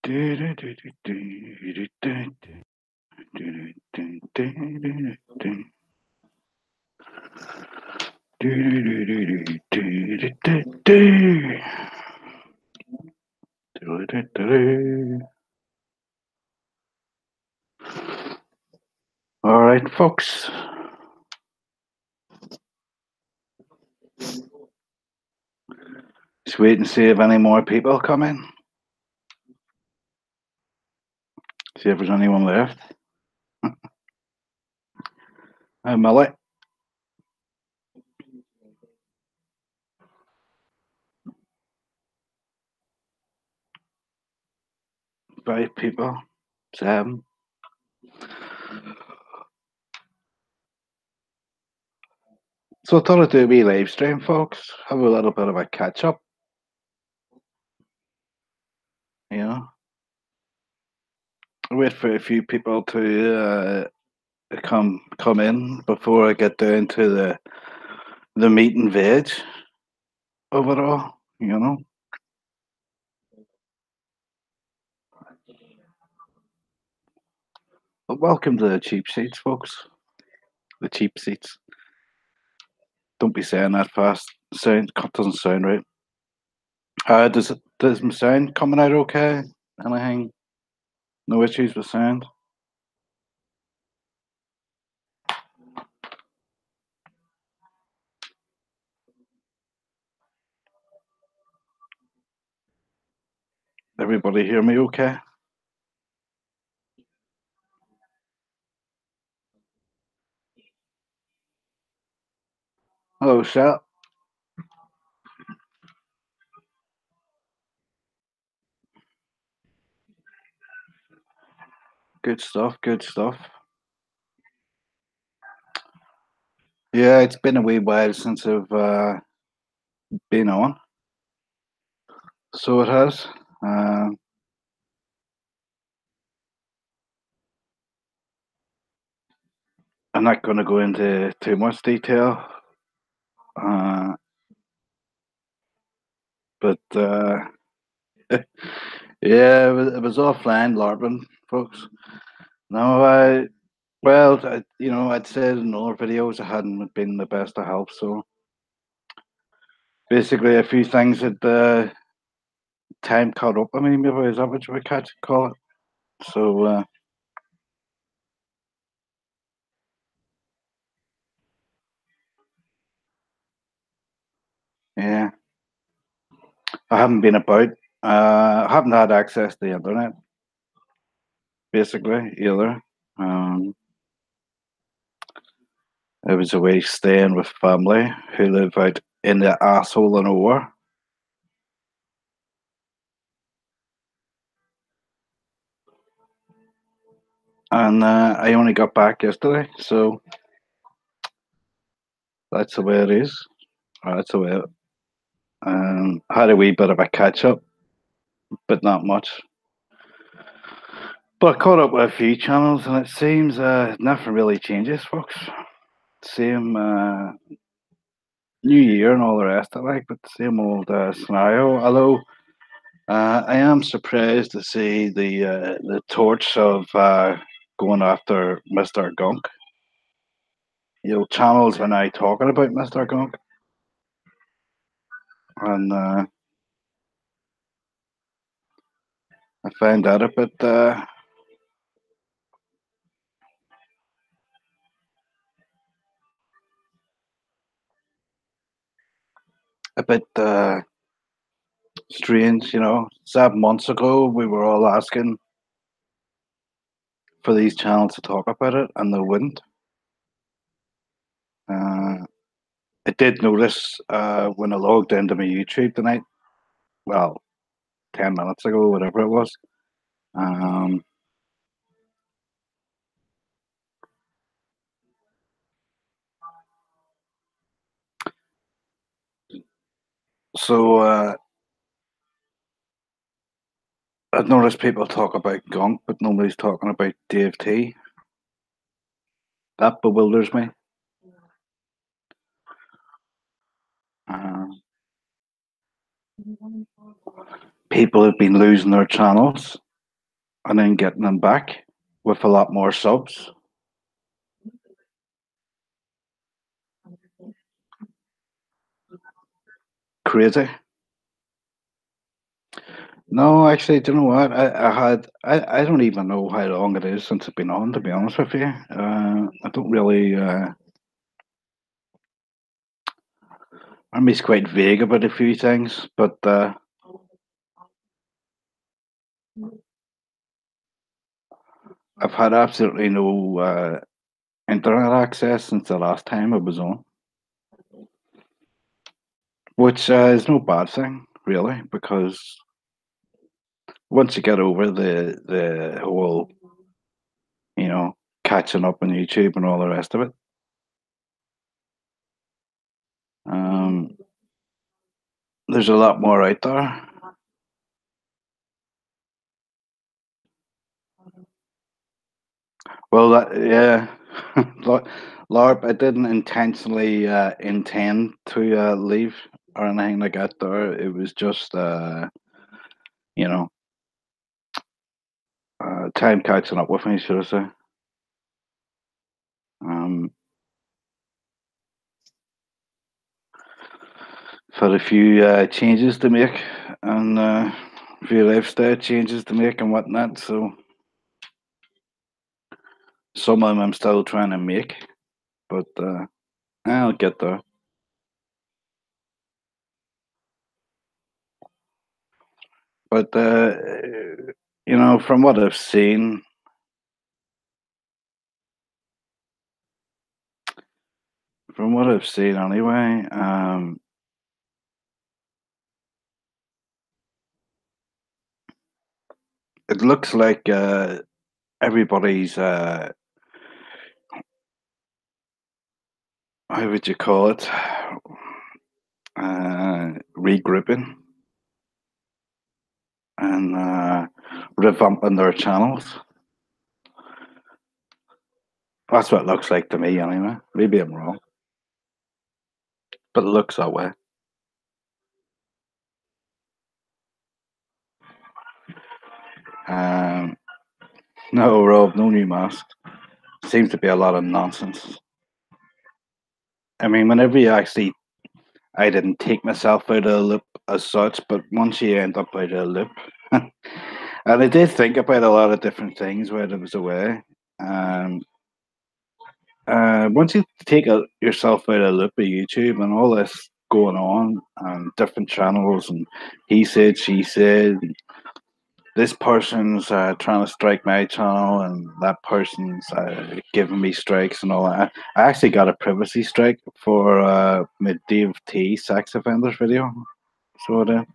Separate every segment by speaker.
Speaker 1: All right, folks. Just wait and see if any more people come in. See if there's anyone left. Hi, Millie. 5 people. 7. So I thought I'd do a wee live stream, folks. Have a little bit of a catch up. You know, wait for a few people to come in before I get down to the meat and veg of it all. You know. But welcome to the cheap seats, folks. The cheap seats. Don't be saying that fast. Sound doesn't sound right. Does my sound coming out okay? Anything? No issues with sound? Everybody hear me okay? Hello, Shat. Good stuff, good stuff. Yeah, it's been a wee while since I've been on. So it has. I'm not going to go into too much detail. But yeah, it was offline LARPing, folks. No, I'd said in other videos I hadn't been the best of health, so basically a few things had time caught up. I mean, maybe is that what you would call it? So yeah, I haven't been about. I haven't had access to the internet, basically either. I was away staying with family who live out in the asshole in Ower. And I only got back yesterday, so that's the way it is. That's the way it. Had a wee bit of a catch up, but not much. But I caught up with a few channels, and it seems nothing really changes, folks. Same New Year and all the rest of it, like, but same old scenario. Although I am surprised to see the torch of going after Mr. Gunk. You know, channels are now talking about Mr. Gunk, and I find that a bit strange. You know, 7 months ago we were all asking for these channels to talk about it, and they wouldn't. Uh, I did notice when I logged into my YouTube tonight. Well, 10 minutes ago, whatever it was. Um, so I've noticed people talk about Gunk, but nobody's talking about Dave T. That bewilders me. Uh, People have been losing their channels. and then getting them back with a lot more subs. Crazy. No, actually, do you know what? I don't even know how long it is since I've been on, to be honest with you. I don't really, I'm just quite vague about a few things, but I've had absolutely no internet access since the last time I was on, which is no bad thing, really, because once you get over the whole, you know, catching up on YouTube and all the rest of it, um, there's a lot more out there. Well, yeah, LARP. I didn't intentionally intend to leave or anything like that. There, it was just you know, time catching up with me, should I say? Um, had a few changes to make and a few lifestyle changes to make and whatnot. So some of them I'm still trying to make, but I'll get there. But from what I've seen, anyway, it looks like everybody's how would you call it? Regrouping and revamping their channels. That's what it looks like to me, anyway. Maybe I'm wrong, but it looks that way. Um, no, Rob, no new mask. Seems to be a lot of nonsense. I mean, whenever you actually, I didn't take myself out of the loop as such, but once you end up out of the loop, and I did think about a lot of different things while I was away. Um, once you take yourself out of the loop of YouTube and all this going on, and different channels, and he said, she said, this person's trying to strike my channel, and that person's giving me strikes and all that. I actually got a privacy strike for my Dave T sex offenders video. So I did.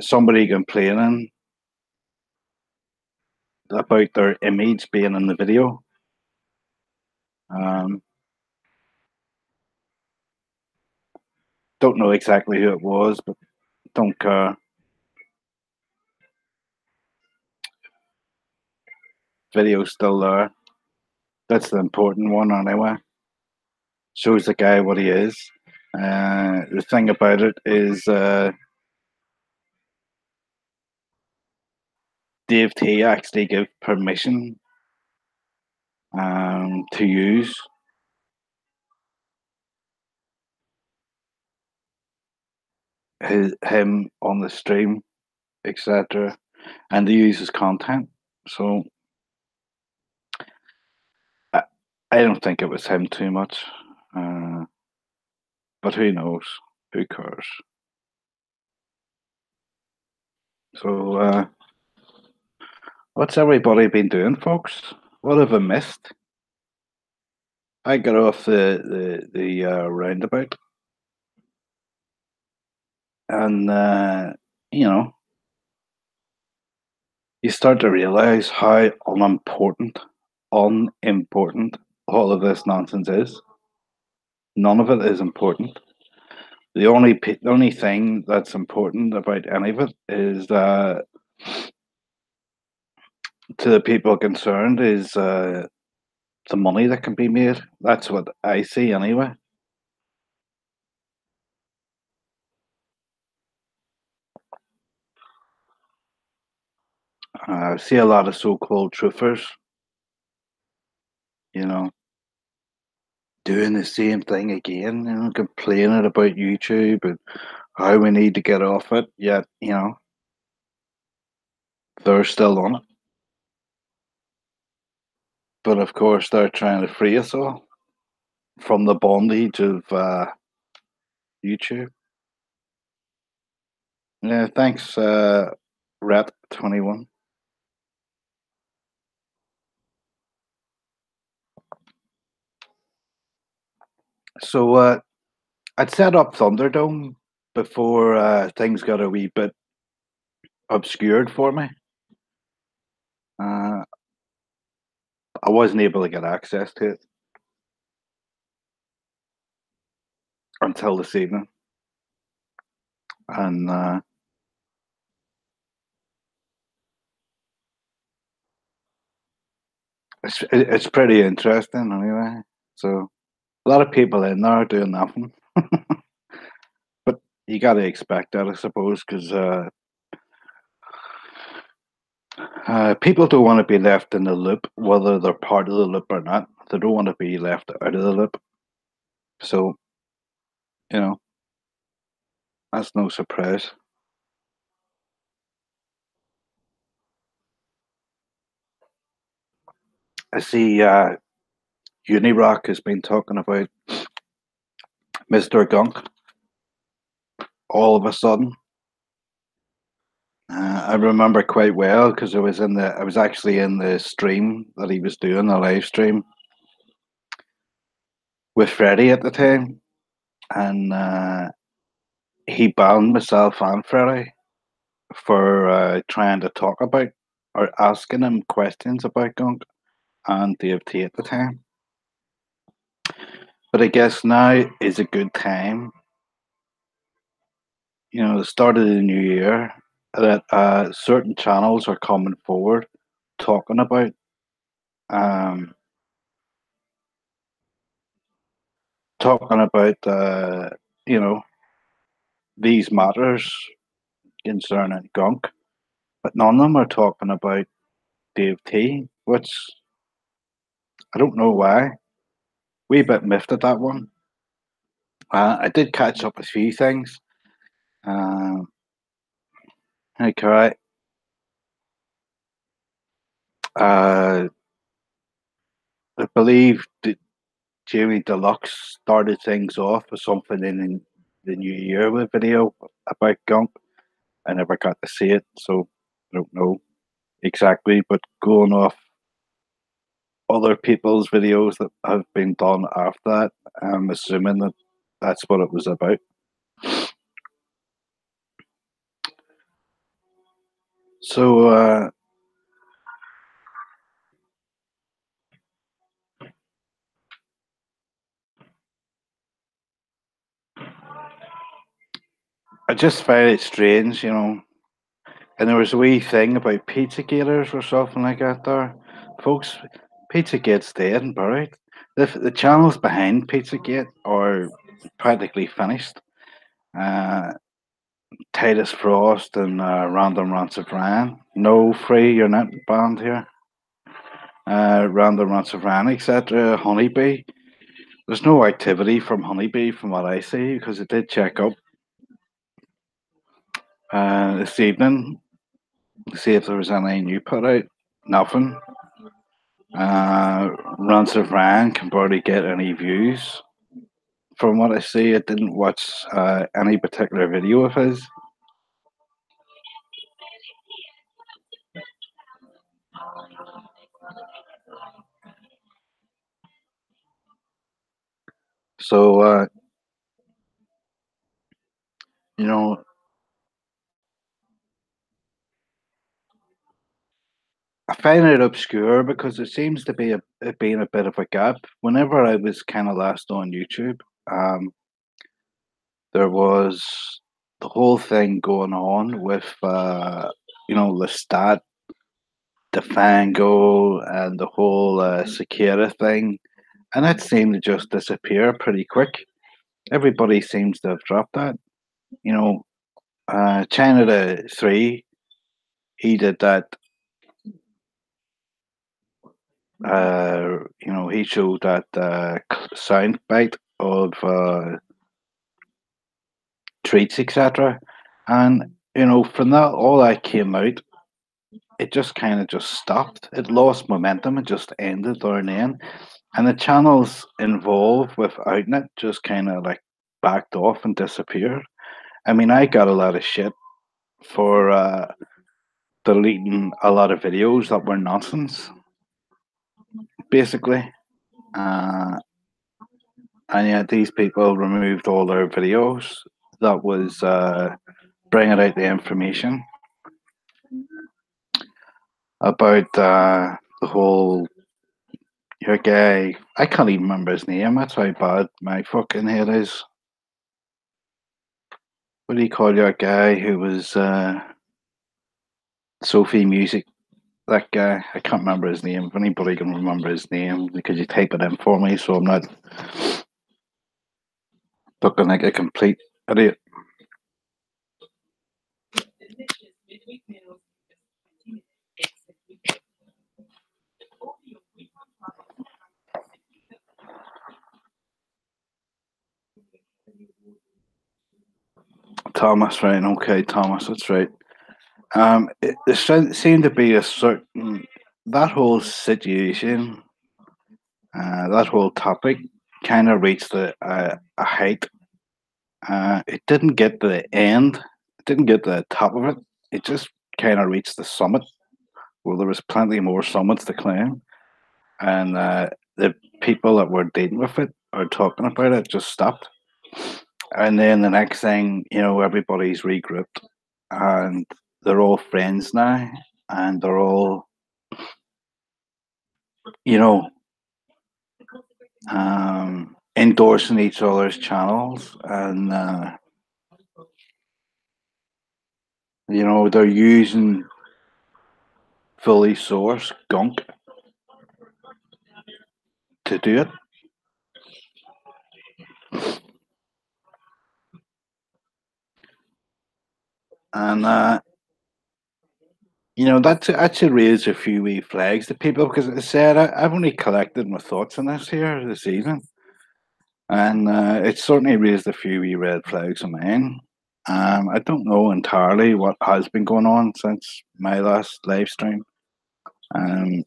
Speaker 1: Somebody complaining about their image being in the video. Um, don't know exactly who it was, but don't care. Video's still there. That's the important one anyway. Shows the guy what he is. The thing about it is Dave T actually gave permission to use him on the stream, etc., and to use his content. So I, I don't think it was him too much, uh, but who knows? Who cares? So what's everybody been doing, folks? What have I missed? I got off the roundabout, and you know, you start to realize how unimportant all of this nonsense is. None of it is important. The only thing that's important about any of it is to the people concerned is the money that can be made. That's what I see anyway. I see a lot of so-called truthers, you know, doing the same thing again, complaining about YouTube and how we need to get off it, yet, they're still on it. But of course, they're trying to free us all from the bondage of YouTube. Yeah, thanks, Rat21. So, I'd set up Thunderdome before things got a wee bit obscured for me. Uh, I wasn't able to get access to it until this evening, and it's pretty interesting anyway. So a lot of people in there doing nothing, but you got to expect that, I suppose, because people don't want to be left in the loop, whether they're part of the loop or not. They don't want to be left out of the loop. So you know that's no surprise. I see Unirock has been talking about Mr. Gunk all of a sudden. I remember quite well because I was actually in the stream that he was doing, the live stream with Freddie at the time, and he banned myself and Freddie for trying to talk about or asking him questions about Gunk and Dave T at the time. But I guess now is a good time, the start of the new year, that certain channels are coming forward talking about um, you know these matters concerning Gunk, but none of them are talking about Dave T, which I don't know why. We bit miffed at that one. I did catch up a few things. Um, okay, I believe that Jamie Deluxe started things off with something in the new year with a video about Gunk. I never got to see it, so I don't know exactly. But going off other people's videos that have been done after that, I'm assuming that that's what it was about. So I just find it strange, And there was a wee thing about pizza gators or something like that there. Folks, Pizzagate's dead and buried. The channels behind Pizzagate are practically finished. Uh, Titus Frost and Random Rants of Ryan. No free, you're not banned here. Random Rants of Ryan, etc. Honeybee. There's no activity from Honeybee from what I see because I did check up this evening to see if there was any new put out. Nothing. Rants of Ryan can barely get any views. From what I see, I didn't watch any particular video of his. So, you know, I find it obscure because it seems to be it being a bit of a gap. Whenever I was kind of last on YouTube, there was the whole thing going on with, Lestat, Defango, and the whole Cicada thing. And that seemed to just disappear pretty quick. Everybody seems to have dropped that. You know, China the 3, he did that He showed that sound bite of treats, etc. And from that, all that came out. It just kind of just stopped. It lost momentum. It just ended there and then. And the channels involved with Outnet just kind of like backed off and disappeared. I mean, I got a lot of shit for deleting a lot of videos that were nonsense, basically. Uh, and yet these people removed all their videos that was bringing out the information about the whole your guy. I can't even remember his name. That's how bad my fucking head is. What do you call your guy who was Sophie Music? That guy. I can't remember his name. If anybody can remember his name, could you type it in for me so I'm not looking like a complete idiot? Thomas, right? Okay, Thomas. That's right. There seemed to be a certain that whole situation, that whole topic, kind of reached a height. It didn't get to the end. It didn't get to the top of it. It just kind of reached the summit. Well, there was plenty more summits to climb, and the people that were dealing with it or talking about it just stopped. And then the next thing, everybody's regrouped, and they're all friends now, and they're all, you know, endorsing each other's channels, and they're using fully sourced gunk to do it. And that's actually raised a few wee flags to people because as I said I've only collected my thoughts on this here this evening, and it certainly raised a few wee red flags of mine. I don't know entirely what has been going on since my last live stream. Um,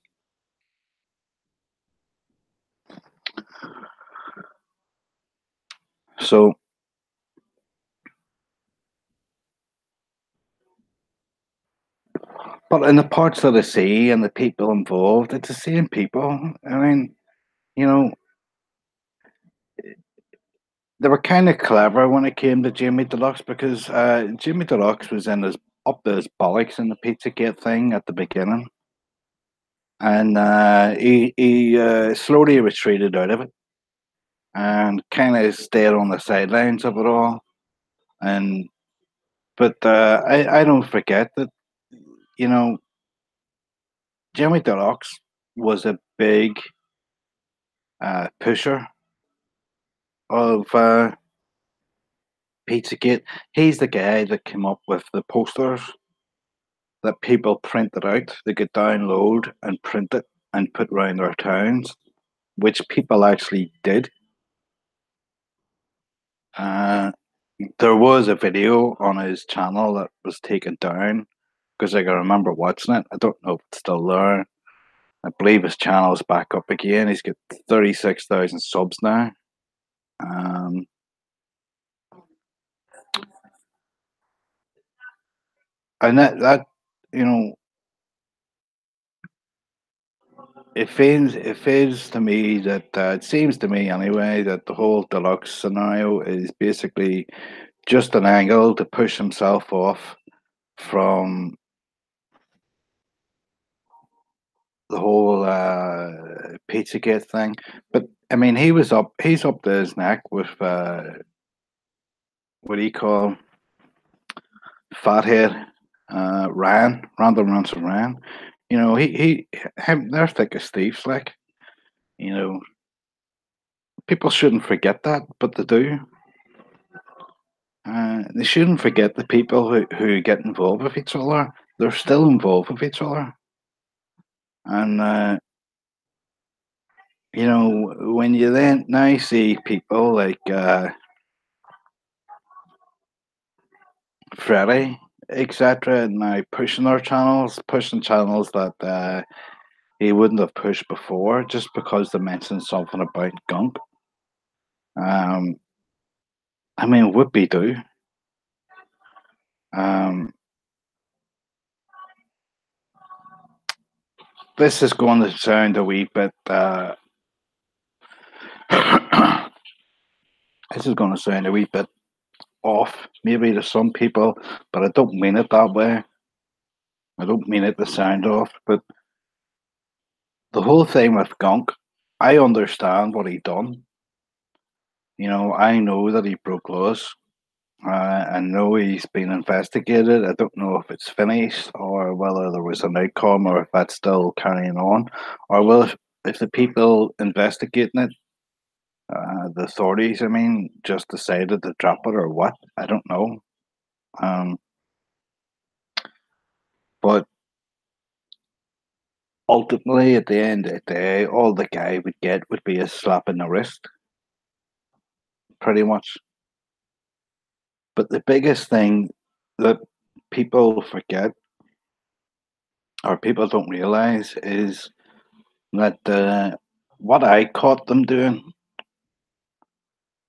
Speaker 1: so, but in the parts that I see and the people involved, it's the same people. I mean, you know, they were kind of clever when it came to Jimmy Deluxe because Jimmy Deluxe was in his up to his bollocks in the Pizzagate thing at the beginning, and he slowly retreated out of it and kind of stayed on the sidelines of it all. And but I don't forget that you know Jimmy Deluxe was a big pusher of Pizzagate. He's the guy that came up with the posters that people printed out. They could download and print it and put around their towns, which people actually did. Uh, there was a video on his channel that was taken down because I can remember watching it. I don't know if it's still there. I believe his channel is back up again. He's got 36,000 subs now. Um, and that you know, it feels to me that it seems to me anyway that the whole deluxe scenario is basically just an angle to push himself off from the whole Pizzagate thing. But I mean, he's up to his neck with what do you call fathead Random Ransom Ryan. They're thick as thieves. Like, you know, people shouldn't forget that, but they do. They shouldn't forget the people who get involved with each other. They're still involved with each other, and when you then now see people like Freddie, etc., now pushing channels that he wouldn't have pushed before just because they mentioned something about gunk. Um, I mean, whoopie do. Um, this is going to sound a wee bit. This is going to sound a wee bit off, maybe to some people, but I don't mean it that way. I don't mean it to sound off, but the whole thing with Gunk, I understand what he done. I know that he broke laws. I know he's been investigated. I don't know if it's finished or whether there was an outcome or if that's still carrying on, or will if the people investigating it, the authorities, I mean, just decided to drop it or what. I don't know. Um, but ultimately, at the end of the day, all the guy would get would be a slap in the wrist, pretty much. But the biggest thing that people forget or people don't realize is that what I caught them doing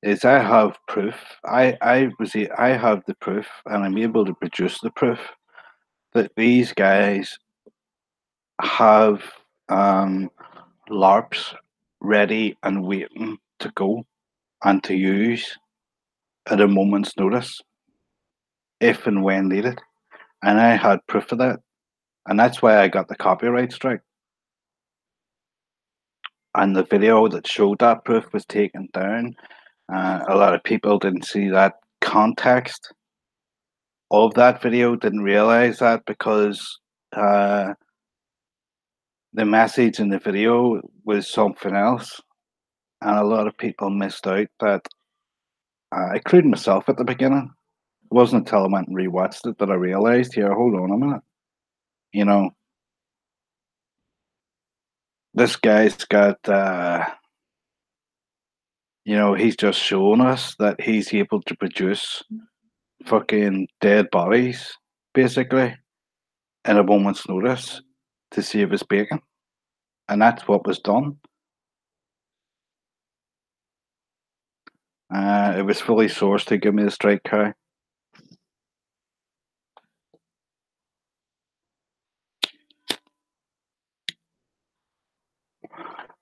Speaker 1: is I have proof. I have the proof, and I'm able to produce the proof that these guys have um, LARPs ready and waiting to go and to use at a moment's notice, if and when needed. And I had proof of that, and that's why I got the copyright strike. And the video that showed that proof was taken down. A lot of people didn't see that context of that video, didn't realize that because the message in the video was something else. And a lot of people missed out that, including myself at the beginning. It wasn't until I went and rewatched it that I realized, here, hold on a minute. You know, this guy's got, he's just showing us that he's able to produce fucking dead bodies, basically, in a moment's notice to save his bacon. And that's what was done. It was fully sourced to give me the strike cow.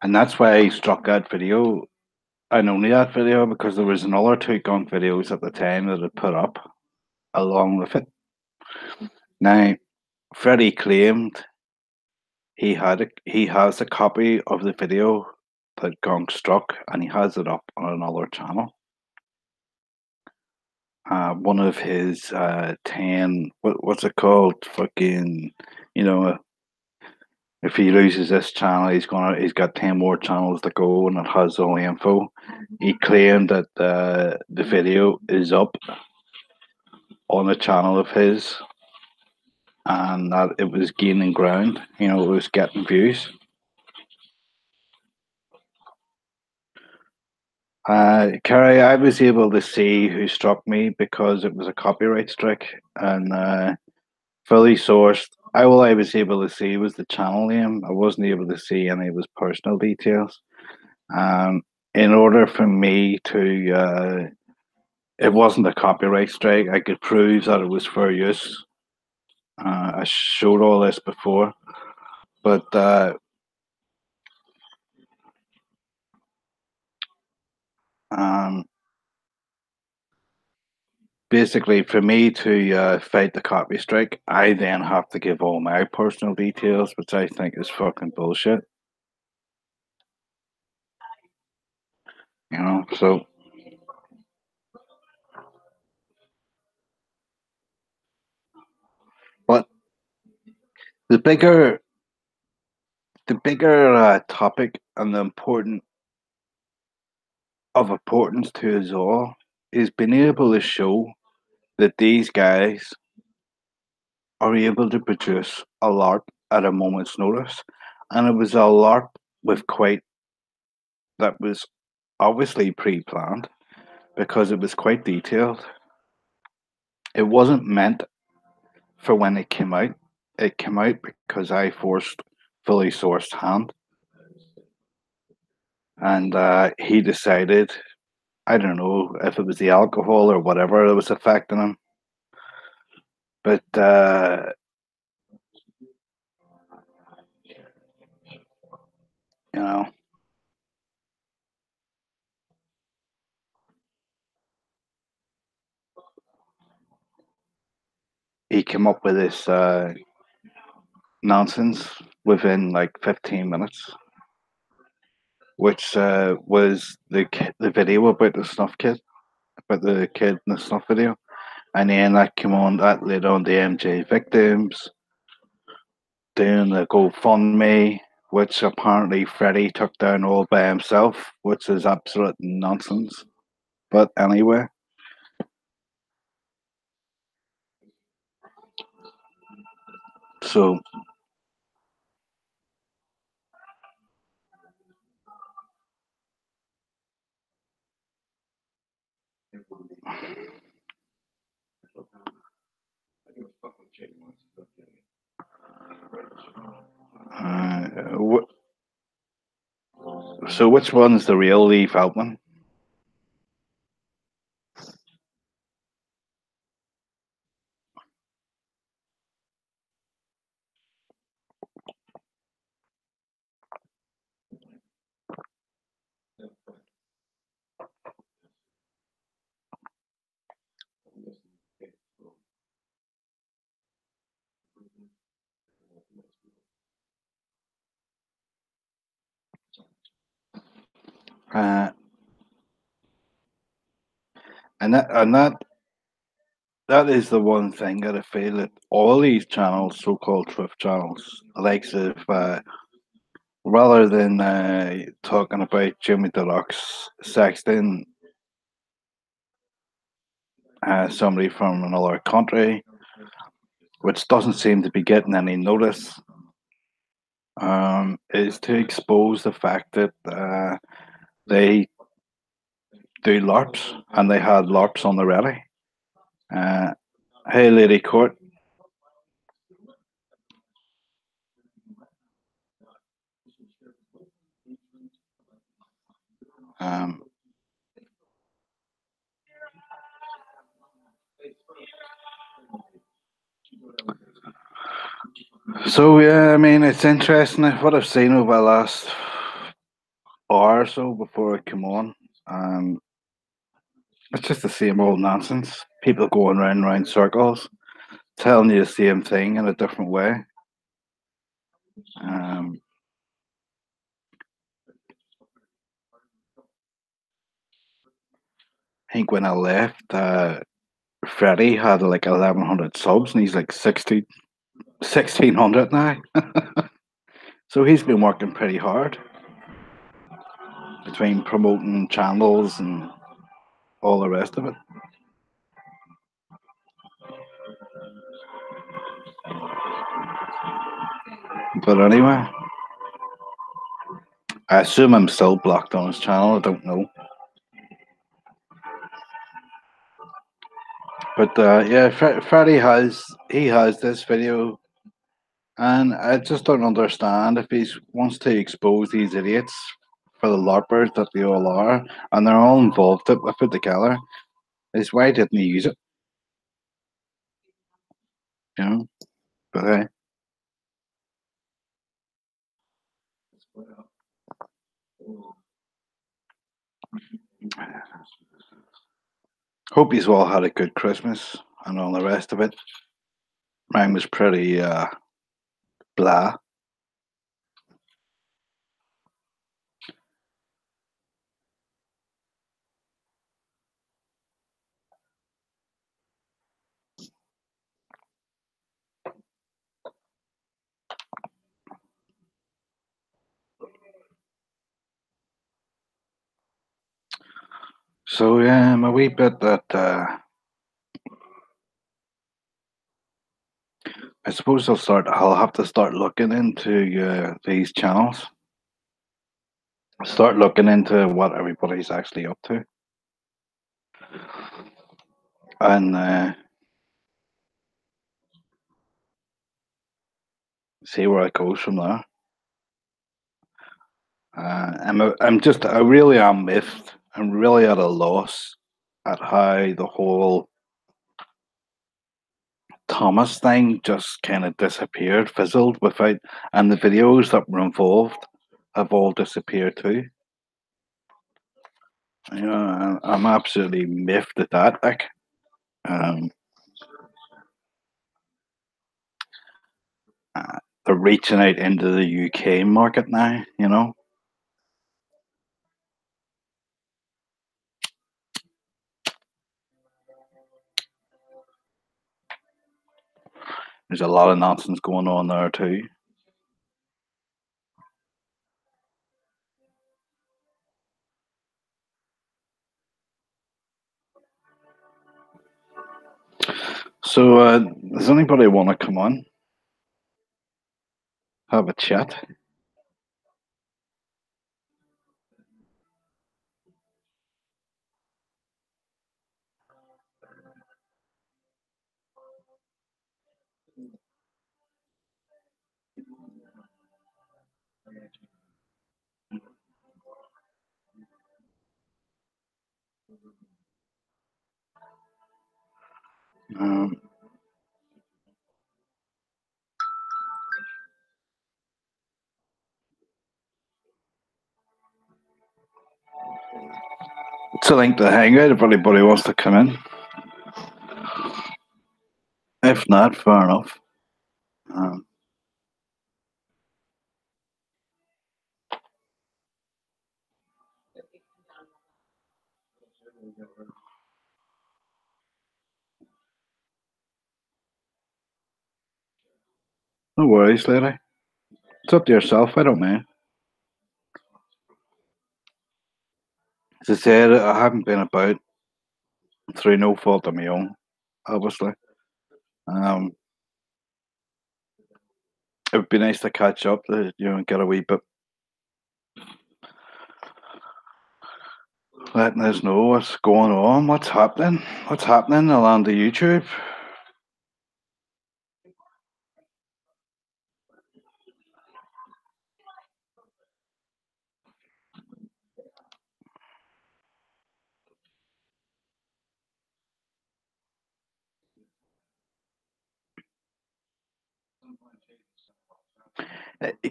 Speaker 1: And that's why I struck that video and only that video because there was another two gunk videos at the time that I put up along with it. Now, Freddie claimed he has a copy of the video that Gunk struck, and he has it up on another channel. One of his 10, what's it called? Fucking, you know, if he loses this channel, he's got 10 more channels to go, and it has all the info. He claimed that the video is up on a channel of his, and that it was gaining ground. It was getting views. Kerry, I was able to see who struck me because it was a copyright strike and fully sourced. All I was able to see was the channel name. I wasn't able to see any of his personal details. Um, in order for me to, it wasn't a copyright strike. I could prove that it was fair use. I showed all this before, but um, basically, for me to fight the copy strike, I then have to give all my personal details, which I think is fucking bullshit. So but the bigger topic and the importance to us all is being able to show that these guys are able to produce a LARP at a moment's notice, and it was a LARP with quite that was obviously pre-planned because it was quite detailed. It wasn't meant for when it came out. It came out because I forced fully sourced hand, and he decided, I don't know if it was the alcohol or whatever that was affecting him, but you know, he came up with this nonsense within like 15 minutes, which was the video about the snuff kid, about the kid in the snuff video, and then that came on that led on the MJ victims doing the GoFundMe, which apparently Freddie took down all by himself, which is absolute nonsense. But anyway, so uh, so which one's the real Lee Feldman? Uh, and that is the one thing that I feel that all these channels, so-called truth channels, likes if rather than talking about Jimmy Deluxe sexting somebody from another country, which doesn't seem to be getting any notice, is to expose the fact that they do LARPs and they had LARPs on the ready. Uh, hey, Lady Court. Um, so yeah, I mean, it's interesting what I've seen over the last hour or so before I come on. Um, it's just the same old nonsense. People going round and round circles, telling you the same thing in a different way. Um, I think when I left, Freddie had like 1,100 subs, and he's like 1,600 now. So he's been working pretty hard between promoting channels and all the rest of it. But anyway, I assume I'm still blocked on his channel. I don't know. But yeah, Freddie has this video, and I just don't understand if he wants to expose these idiots for the larpers that they all are, and they're all involved with it together. Is why didn't he use it? You know. But hope he's all had a good Christmas and all the rest of it. Mine was pretty blah. So yeah, I'm a wee bit that I suppose I'll have to start looking into these channels Start looking into what everybody's actually up to, and see where it goes from there. I really am miffed. I'm really at a loss at how the whole Thomas thing just kind of disappeared, fizzled without, and the videos that were involved have all disappeared too. You know, I'm absolutely miffed at that. Like, um, uh, they're reaching out into the UK market now. You know, there's a lot of nonsense going on there too. So, does anybody want to come on, have a chat? Um, it's a link to hang out if anybody wants to come in. If not, fair enough. Um, no worries, lady. It's up to yourself. I don't mind. As I said, I haven't been about through no fault of my own, obviously. Um, it would be nice to catch up, and get a wee bit, letting us know what's going on, what's happening along the YouTube.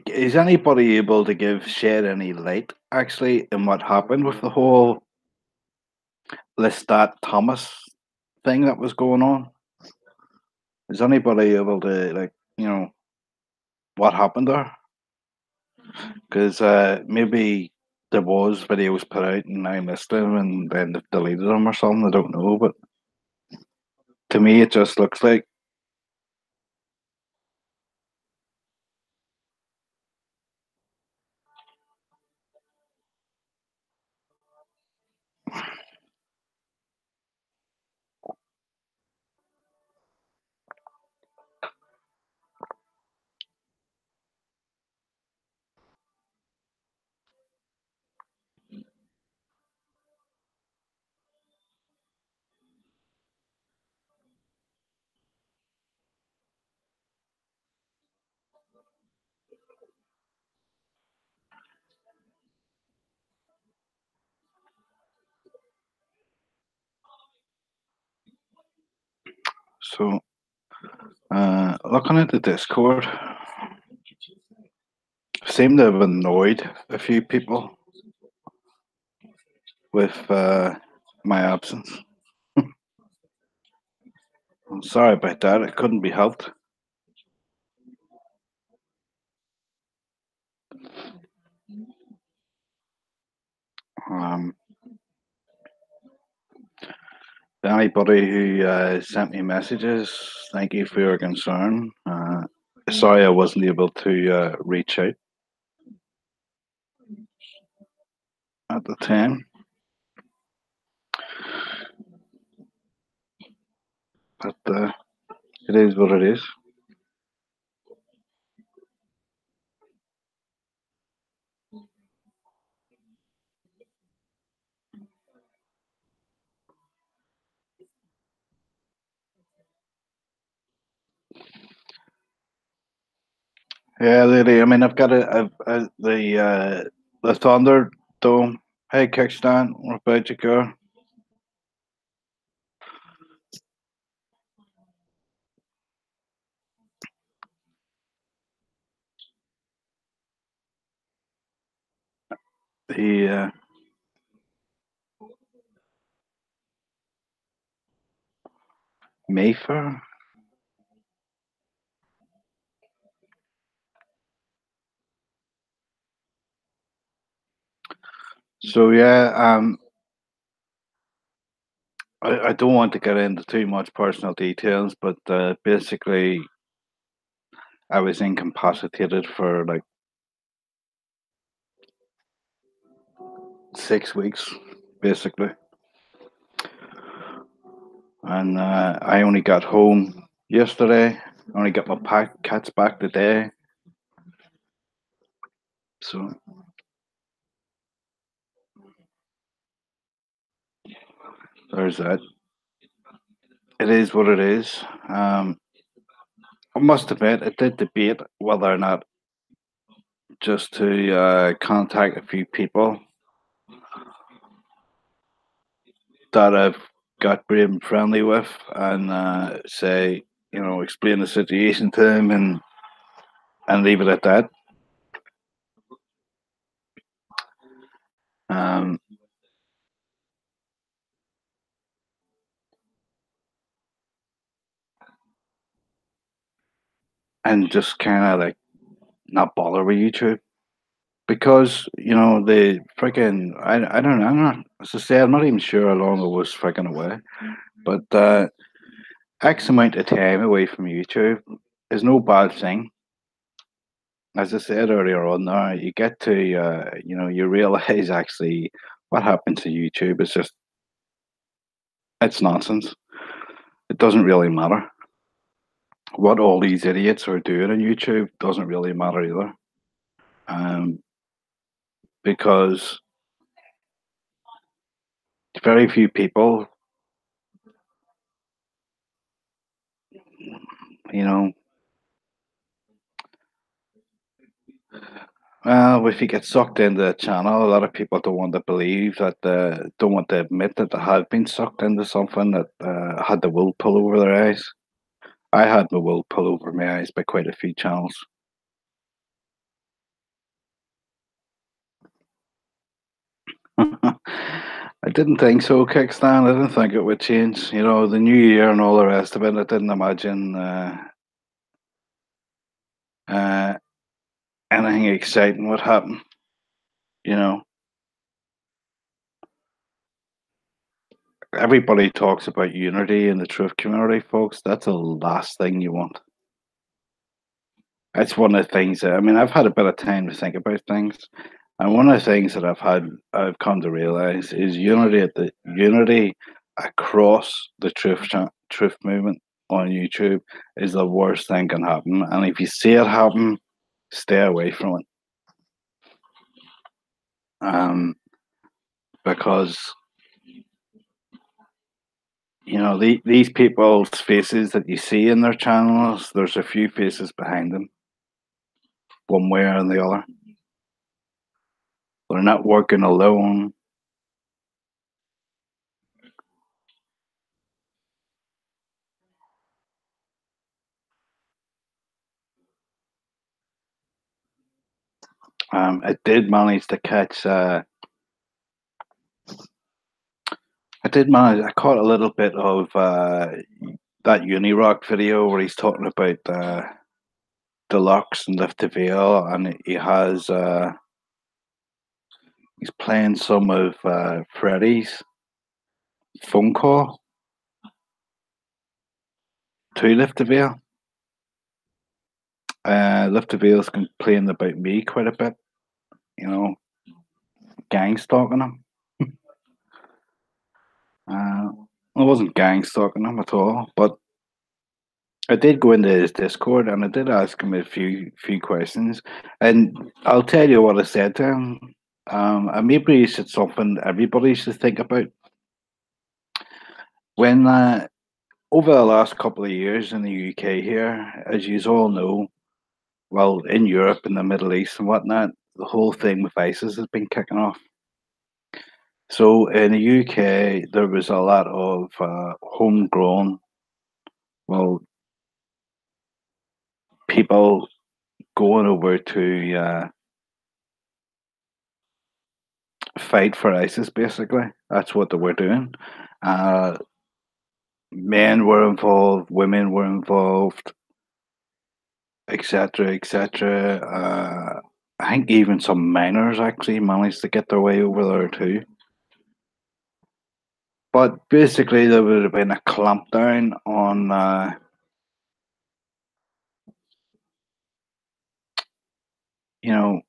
Speaker 1: Is anybody able to shed any light actually in what happened with the whole Lestat Thomas thing that was going on? Is anybody able to what happened there? Because maybe there was videos put out and I missed them and then they've deleted them or something. I don't know, but to me it just looks like so. Looking at the Discord, seem to have annoyed a few people with my absence. I'm sorry about that. It couldn't be helped. Um, Anybody who sent me messages, thank you for your concern. Sorry I wasn't able to reach out at the time, but it is what it is. Yeah, lady. I mean, I've got the Thunder Dome. Hey, kickstand, what about you, girl? The Mayfair. So yeah, I don't want to get into too much personal details, but basically, I was incapacitated for like 6 weeks, basically, and I only got home yesterday. I only got my cats back today, so there's that. It is what it is. I must admit, I did debate whether or not just to contact a few people that I've got brain friendly with and say, explain the situation to them and leave it at that. Um, and just kind of like not bother with YouTube because the freaking I don't know. I'm not, as I say, I'm not even sure how long I was freaking away, but X amount of time away from YouTube is no bad thing. As I said earlier on, there you get to you realize actually what happened to YouTube is just it's nonsense. It doesn't really matter what all these idiots are doing on YouTube. Doesn't really matter either, um, because very few people, you know. Well, if you get sucked into the channel, a lot of people don't want to believe that, don't want to admit that they have been sucked into something that had the wool pull over their eyes. I had the wool pull over my eyes by quite a few channels. I didn't think so, Kickstand. I didn't think it would change. The new year and all the rest of it. I didn't imagine uh, anything exciting would happen. You know, Everybody talks about unity in the truth community, folks. That's the last thing you want. That's one of the things that, I mean, I've had a bit of time to think about things. And one of the things that I've come to realize is unity across the truth movement on YouTube is the worst thing can happen. And if you see it happen, stay away from it. Because these people's faces that you see in their channels, there's a few faces behind them, one way or the other. They're not working alone. I did manage to catch. I did manage. I caught a little bit of that Uni Rock video where he's talking about Deluxe and Lift the Veil, and he's playing some of Freddie's phone call to Lift the Veil. Lift the Veil's complaining about me quite a bit, you know, gang stalking him. Uh, I wasn't gang stalking him at all, but I did go into his Discord and I did ask him a few questions, and I'll tell you what I said to him. And maybe it's something everybody should think about. When over the last couple of years in the UK here, as you all know, well, in Europe and the Middle East and whatnot, the whole thing with ISIS has been kicking off. So in the UK, there was a lot of homegrown, well, people going over to fight for ISIS, basically. That's what they were doing. Uh, Men were involved, women were involved, etc., etc. I think even some minors actually managed to get their way over there too. But basically, there would have been a clampdown on, you know,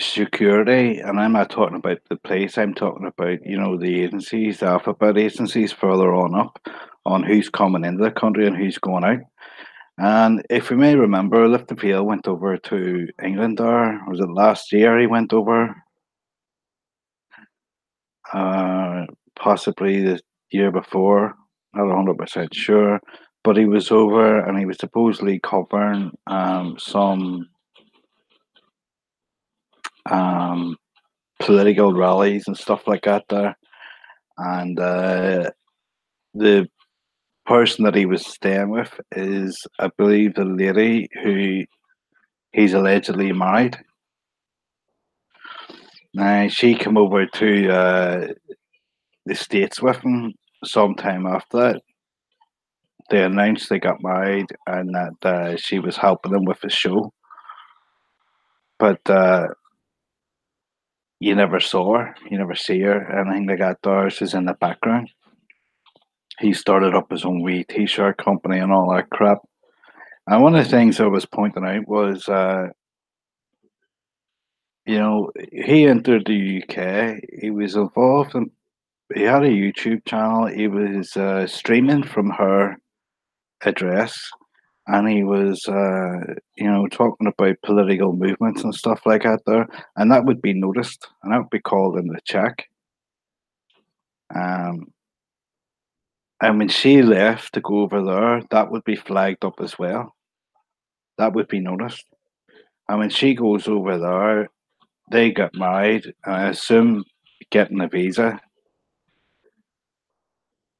Speaker 1: security, and I'm not talking about the police. I'm talking about, the agencies, the alphabet agencies further on up, on who's coming into the country and who's going out. And if you may remember, Lichtenfield went over to England there. Was it last year he went over? Uh, Possibly the year before. Not 100% sure. But he was over and he was supposedly covering some um, political rallies and stuff like that there. And the person that he was staying with is, I believe, the lady who he's allegedly married. Now, she came over to the States with him sometime after that. They announced they got married and that she was helping him with the show. But you never saw her. You never see her. Anything like that there. She's in the background. He started up his own wee t-shirt company and all that crap. And one of the things I was pointing out was, he entered the UK. He was involved in. He had a YouTube channel. He was streaming from her address, and he was, talking about political movements and stuff like that there, and that would be noticed, and that would be called in the check. Um, and when she left to go over there, that would be flagged up as well. That would be noticed. And when she goes over there, they get married, and I assume getting a visa.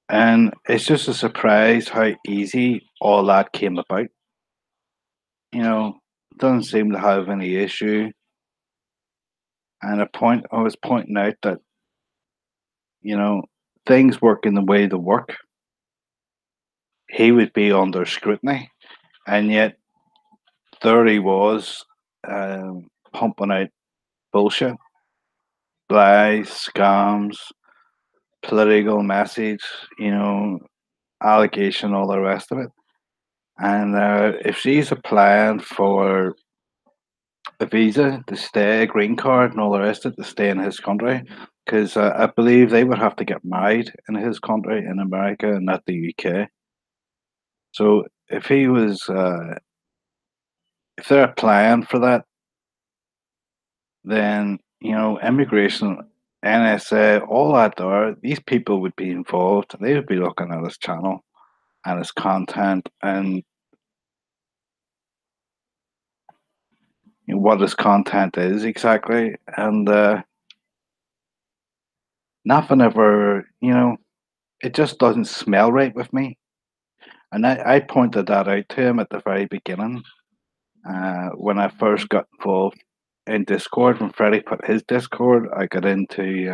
Speaker 1: And it's just a surprise how easy all that came about. Doesn't seem to have any issue. And I was pointing out that, you know, things working the way they work, he would be under scrutiny. And yet there he was, pumping out bullshit, lies, scams, political message, allegation, all the rest of it. And if she's applying for a visa to stay, a green card, and all the rest of it to stay in his country, because I believe they would have to get married in his country, in America, and not the UK. So if he was, if they're applying for that, then immigration, NSA, all that there, these people would be involved. They would be looking at his channel and his content and what his content is exactly, and nothing ever, it just doesn't smell right with me. And I pointed that out to him at the very beginning, when I first got involved in Discord. When Freddie put his Discord, I got into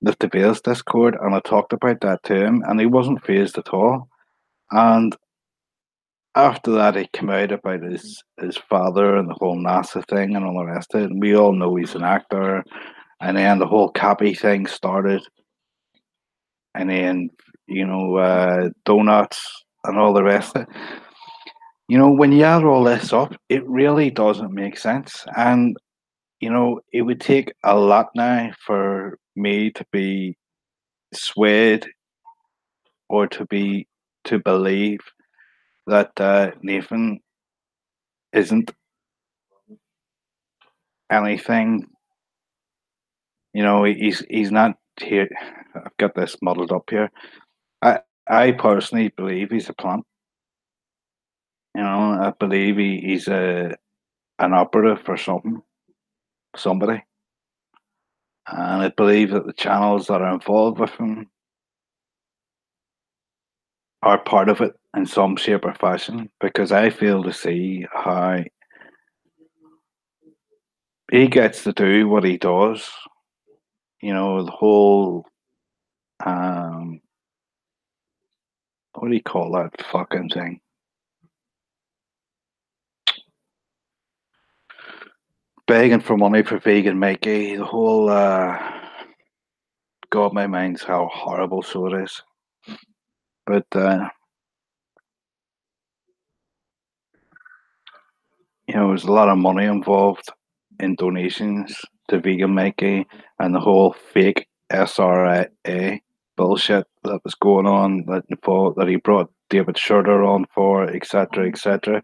Speaker 1: the Vale's Discord, and I talked about that to him, and he wasn't phased at all. And after that, he came out about his father and the whole NASA thing and all the rest of it. And we all know he's an actor. And then the whole Cappy thing started, and then donuts and all the rest of it. When you add all this up, it really doesn't make sense. And it would take a lot now for me to be swayed or to believe that Nathan isn't anything. He's not here. I've got this muddled up here. I I personally believe he's a plant. You know, I believe he's an operative for somebody, and I believe that the channels that are involved with him are part of it in some shape or fashion. Because I fail to see how he gets to do what he does. You know, the whole um, what do you call that fucking thing? Begging for money for vegan Mikey. The whole God, my mind's how horrible so it is. But you know, there's a lot of money involved in donations to vegan Mikey and the whole fake SRA bullshit that was going on that he brought David Schurter on for, etc., etc.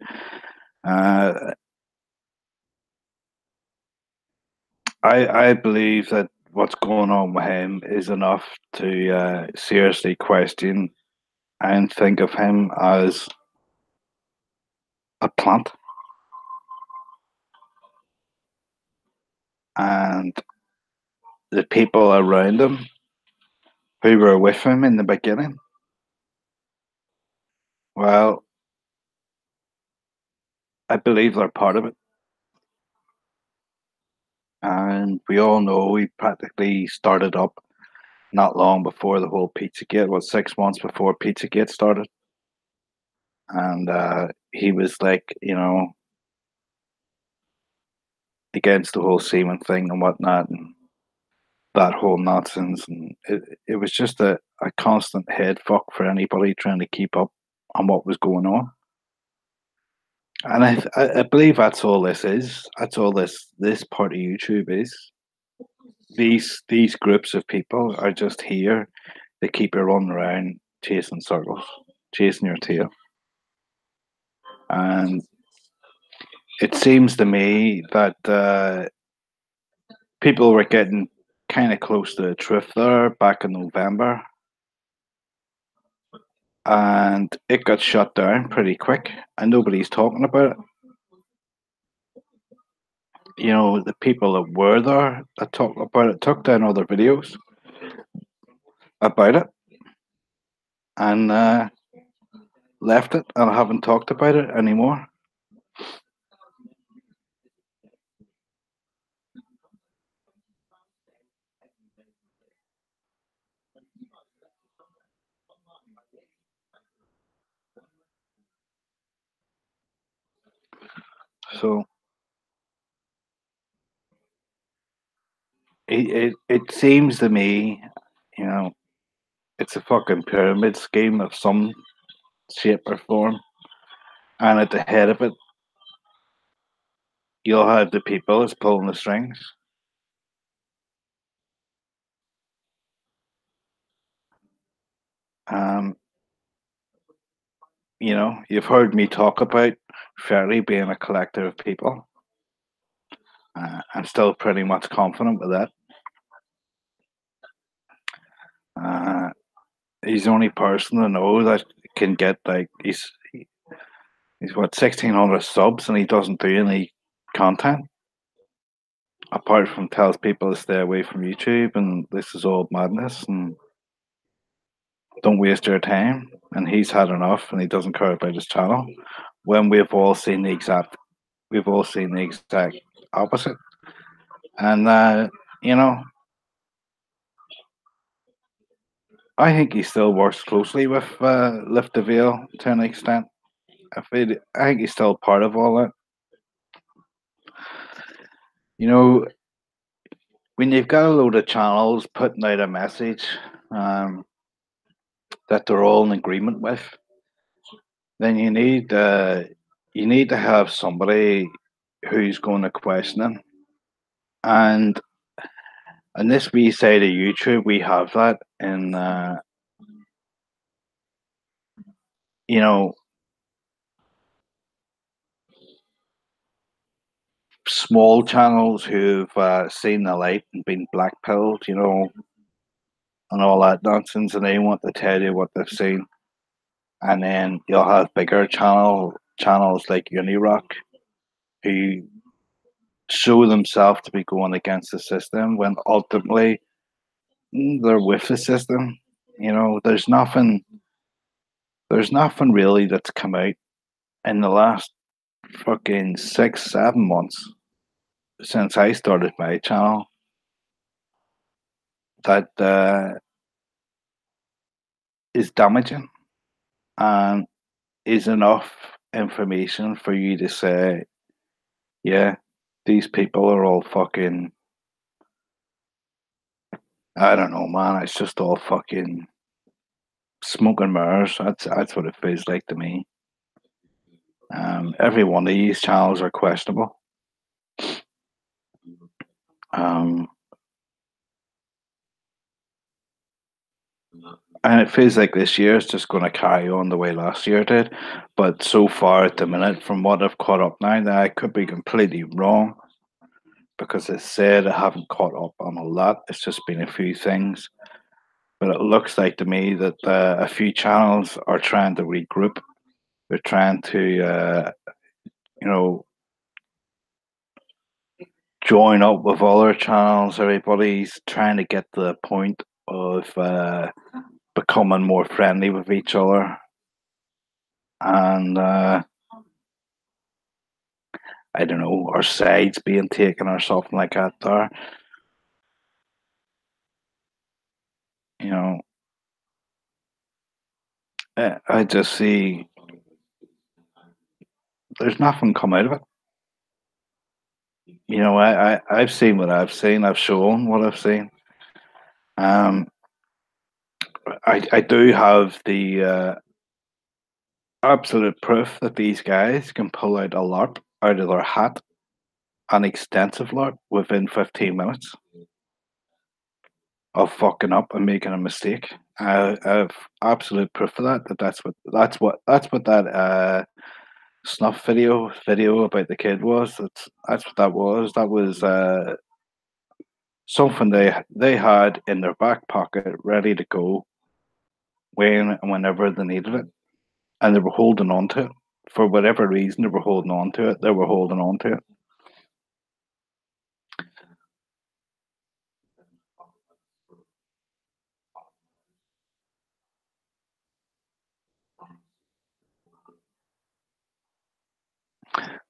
Speaker 1: Uh, I believe that what's going on with him is enough to seriously question and think of him as a plant, and the people around him who were with him in the beginning, well, I believe they're part of it. And we all know he practically started up not long before the whole Pizzagate, was 6 months before Pizzagate started. And he was like, you know, against the whole semen thing and whatnot, and that whole nonsense. And it was just a constant head fuck for anybody trying to keep up on what was going on. And I believe that's all this is. That's all this part of YouTube is. These groups of people are just here to keep you running around chasing circles, chasing your tail. And it seems to me that people were getting kind of close to the truth there back in November, and it got shut down pretty quick, and nobody's talking about it. You know, the people that were there that talked about it took down other videos about it and left it and haven't talked about it anymore. So it seems to me, you know, it's a fucking pyramid scheme of some shape or form, and at the head of it, you'll have the people that's pulling the strings. Um, you know, you've heard me talk about Ferry being a collector of people. I'm still pretty much confident with that. Uh, he's the only person I know that can get like he's what 1,600 subs and he doesn't do any content apart from tells people to stay away from YouTube and this is all madness and don't waste your time. And he's had enough and he doesn't care about his channel. When we've all seen the exact opposite. And you know, I think he still works closely with Lift the Veil to an extent. I think he's still part of all that. You know, when you've got a load of channels putting out a message um, that they're all in agreement with, then you need to have somebody who's going to question them. And on this wee side of YouTube, we have that in you know, small channels who've seen the light and been blackpilled, you know, and all that nonsense, and they want to tell you what they've seen. And then you'll have bigger channels like Unirock who show themselves to be going against the system when ultimately they're with the system. There's nothing really that's come out in the last fucking 6, 7 months since I started my channel that is damaging and is enough information for you to say, yeah, these people are all fucking. I don't know, man. It's just all fucking smoke and mirrors. That's what it feels like to me. Every one of these channels are questionable. Um, and it feels like this year is just going to carry on the way last year did. But so far at the minute, from what I've caught up now, that I could be completely wrong because it said I haven't caught up on a lot. It's just been a few things. But it looks like to me that a few channels are trying to regroup. They're trying to, you know, join up with other channels. Everybody's trying to get to the point of becoming more friendly with each other, and I don't know, our sides being taken or something like that. There, you know, I just see there's nothing come out of it. I've seen what I've seen. I've shown what I've seen. Um, I do have the absolute proof that these guys can pull out a lot out of their hat, an extensive lot, within 15 minutes of fucking up and making a mistake. I have absolute proof of that. That's what that snuff video about the kid was. That's what that was. That was something they had in their back pocket, ready to go when and whenever they needed it, and they were holding on to it for whatever reason. They were holding on to it. They were holding on to it.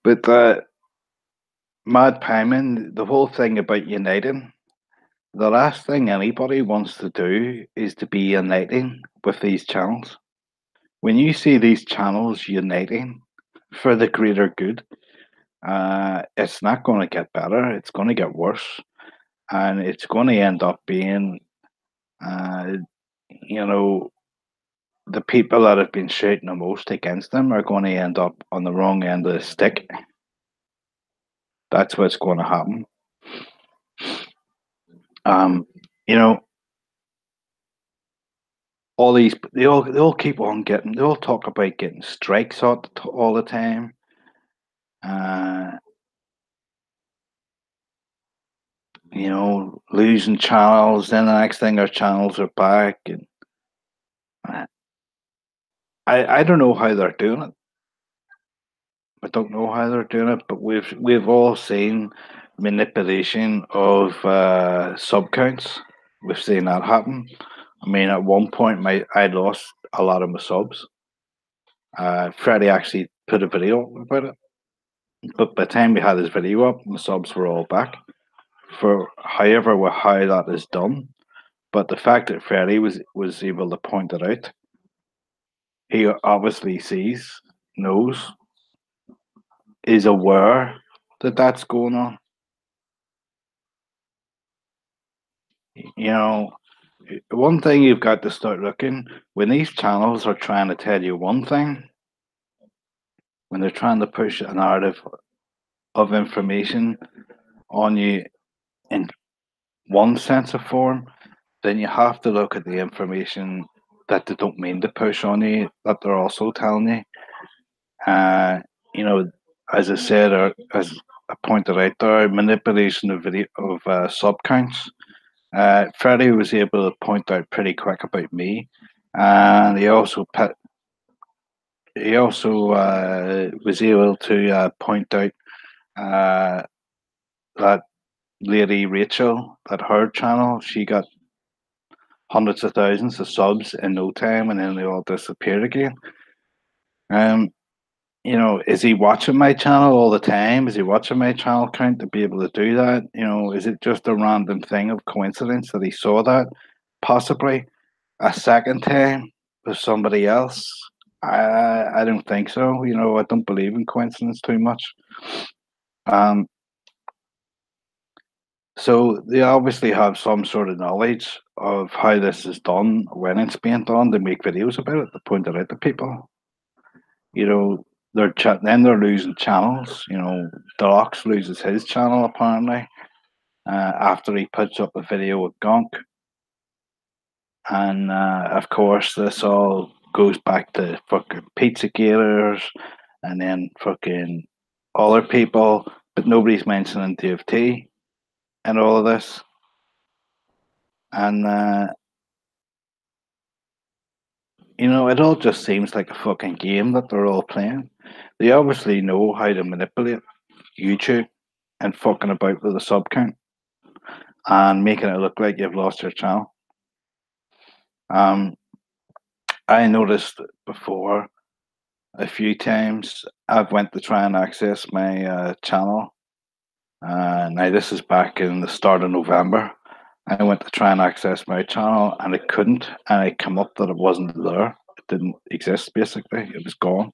Speaker 1: But mad timing, the whole thing about uniting. The last thing anybody wants to do is to be uniting with these channels. When you see these channels uniting for the greater good, it's not going to get better. It's going to get worse, and it's going to end up being, uh, you know, the people that have been shouting the most against them are going to end up on the wrong end of the stick. That's what's going to happen. Um, you know, all these they all keep on getting. They all talk about getting strikes all the time. Uh, losing channels. Then the next thing, our channels are back, and uh, I don't know how they're doing it. I don't know how they're doing it, but we've all seen manipulation of sub counts. We've seen that happen. I mean, at one point, I lost a lot of my subs. Freddie actually put a video up about it, but by the time we had this video up, my subs were all back. For however how that is done, but the fact that Freddie was able to point it out, he obviously knows, is aware that that's going on. You know, one thing you've got to start looking when these channels are trying to tell you one thing, when they're trying to push a narrative of information on you in one sense of form, then you have to look at the information that they don't mean to push on you, that they're also telling you. Uh, you know, as I said, or as I pointed out there, manipulation of video of sub counts. Freddie was able to point out pretty quick about me, and he also put. he also was able to point out uh, that lady Rachel, that her channel, she got hundreds of thousands of subs in no time, and then they all disappeared again. Um, is he watching my channel all the time? Is he watching my channel count to be able to do that? Is it just a random thing of coincidence that he saw that? Possibly a second time with somebody else. I don't think so. I don't believe in coincidence too much. Um, so they obviously have some sort of knowledge of how this is done, when it's being done. They make videos about it to point it out to people. You know, then they're losing channels. Deluxe loses his channel apparently after he puts up a video with Gonk, and of course this all goes back to fucking pizza gators, and then fucking other people, but nobody's mentioning Dave T and all of this, and it all just seems like a fucking game that they're all playing. They obviously know how to manipulate YouTube and fucking about with the sub count and making it look like you've lost your channel. Um, I noticed before a few times I've went to try and access my channel. Now this is back in the start of November. I went to try and access my channel and it couldn't, and it came up that it wasn't there. It didn't exist. Basically, it was gone.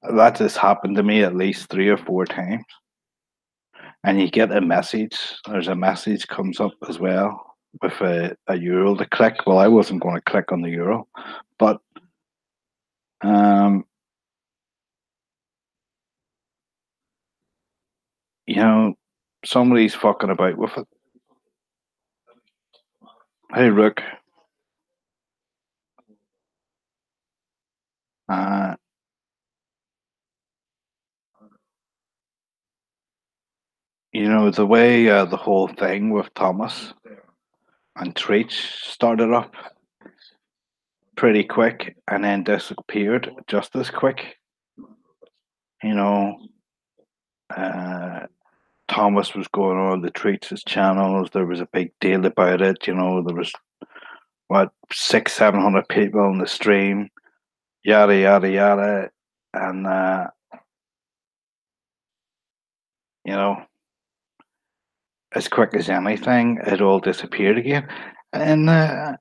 Speaker 1: That has happened to me at least 3 or 4 times. And you get a message. There's a message comes up as well with a URL to click. Well, I wasn't going to click on the URL, but um, you know, somebody's fucking about with it. Hey, Rook. Uh, the way the whole thing with Thomas and Treach started up pretty quick and then disappeared just as quick. You know, uh, Thomas was going on the Treats' channels. There was a big deal about it. There was what 600-700 people on the stream, yada yada yada, and you know, as quick as anything, it all disappeared again. And I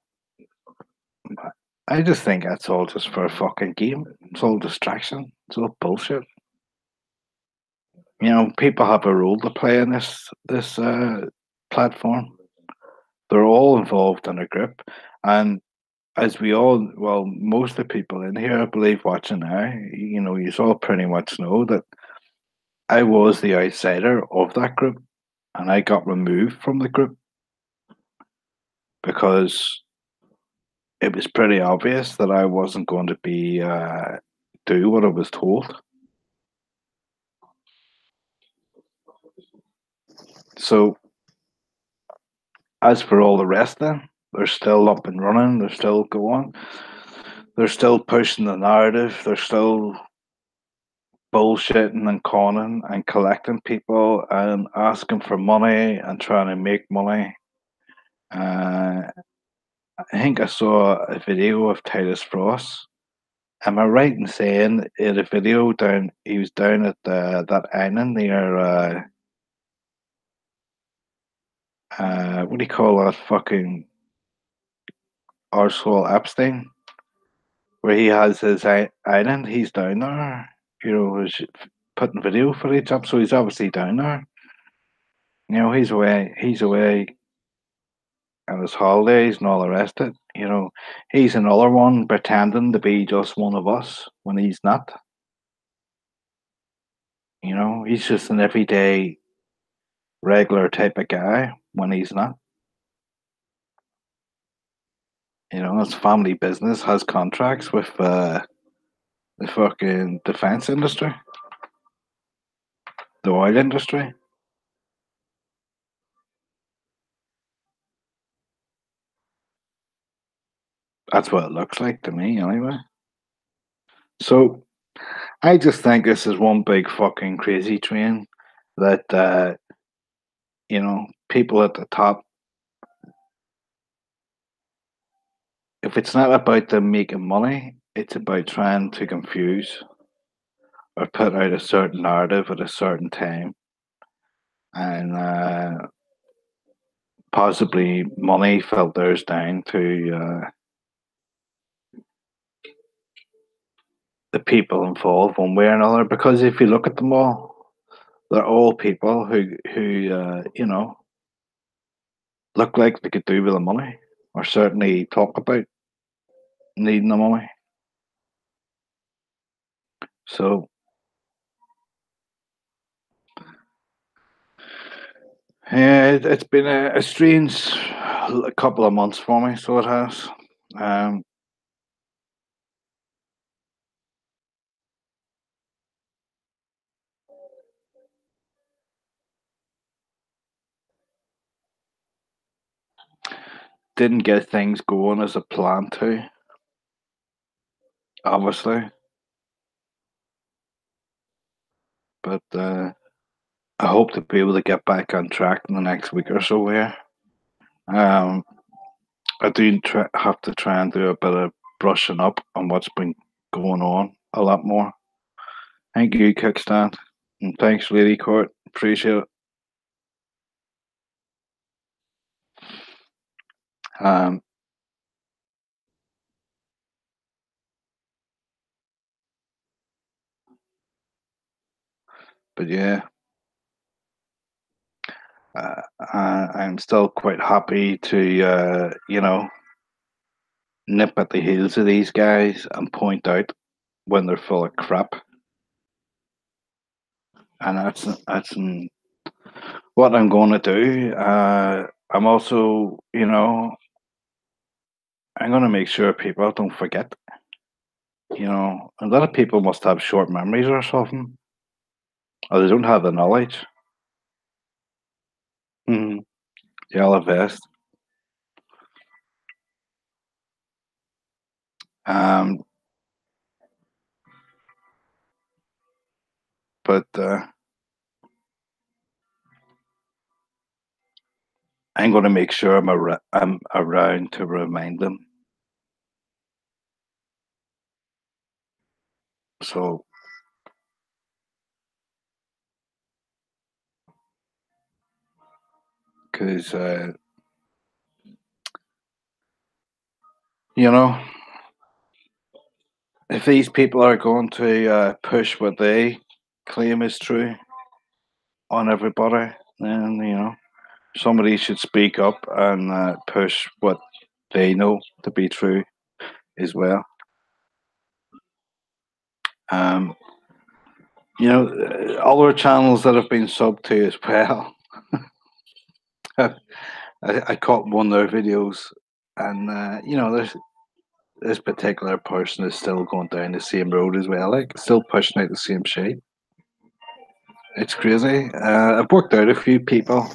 Speaker 1: just think that's all just for a fucking game. It's all distraction. It's all bullshit. People have a role to play in this platform. They're all involved in a group, and as we all, well, most of the people in here, I believe, watching now, you all pretty much know that I was the outsider of that group, and I got removed from the group because it was pretty obvious that I wasn't going to be do what I was told. So as for all the rest, then they're still up and running. They're still going. They're still pushing the narrative. They're still bullshitting and conning and collecting people and asking for money and trying to make money. Uh, I think I saw a video of Titus Frost. Am I right in saying in a video down he was down at that island near what do you call that fucking arsehole Epstein, where he has his island? He's down there, was putting video footage up, so he's obviously down there. He's away. He's away on his holidays and all the rest of it. He's another one pretending to be just one of us when he's not. He's just an everyday, regular type of guy when he's not. His family business has contracts with the fucking defense industry, the oil industry. That's what it looks like to me, anyway. So I just think this is one big fucking crazy train that people at the top. If it's not about them making money, it's about trying to confuse or put out a certain narrative at a certain time, and possibly money filters down to the people involved one way or another. Because if you look at them all, they're all people who look like they could do with the money, or certainly talk about needing the money. So yeah, it's been a strange couple of months for me. So it has. Um, didn't get things going as a plan to, obviously, but I hope to be able to get back on track in the next week or so here. Um, I do have to try and do a bit of brushing up on what's been going on a lot more. Thank you, Kickstand, and thanks, Lady Court. Appreciate it. Um, but yeah, I'm still quite happy to, nip at the heels of these guys and point out when they're full of crap. And that's what I'm going to do. I'm also, I'm going to make sure people don't forget. A lot of people must have short memories or something, or they don't have the knowledge. Mm-hmm. Yellow vest. Um, but I'm going to make sure I'm around to remind them. So, because you know, if these people are going to push what they claim is true on everybody, then somebody should speak up and push what they know to be true as well. Um, other channels that have been subbed to as well. I caught one of their videos, and there's this particular person is still going down the same road as well, like still pushing out the same shit. It's crazy. I've worked out a few people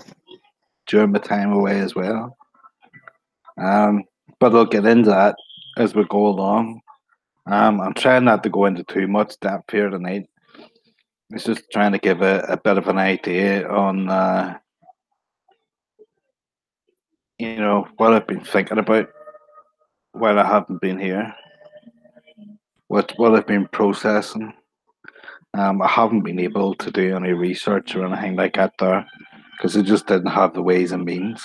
Speaker 1: during my time away as well. Um, but I'll get into that as we go along. I'm trying not to go into too much depth here tonight. It's just trying to give a bit of an idea on, what I've been thinking about while I haven't been here, what I've been processing. I haven't been able to do any research or anything like that there because I just didn't have the ways and means.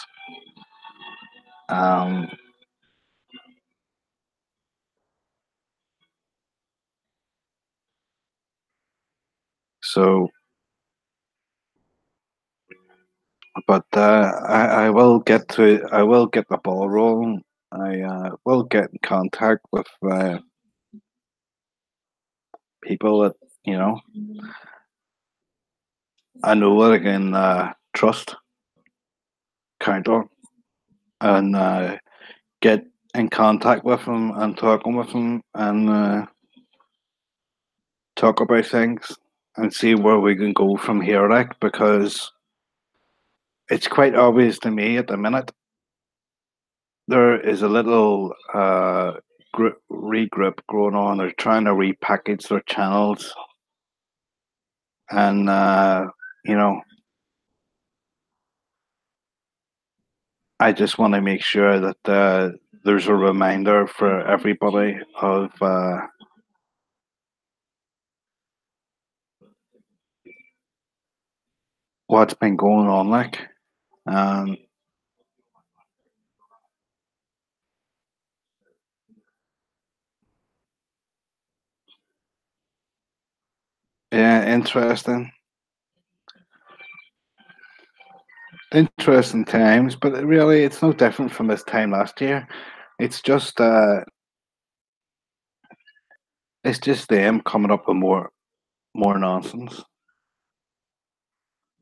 Speaker 1: Um, so, but I will get the ball rolling. I will get in contact with people that you know I know that I can trust, count on, and get in contact with them and talking with them and talk about things and see where we can go from here, like because it's quite obvious to me at the minute there is a little regroup going on. They're trying to repackage their channels, and you know, I just want to make sure that there's a reminder for everybody of what's been going on. Like, um, yeah, interesting times. But really, it's no different from this time last year. It's just it's just them coming up with more nonsense.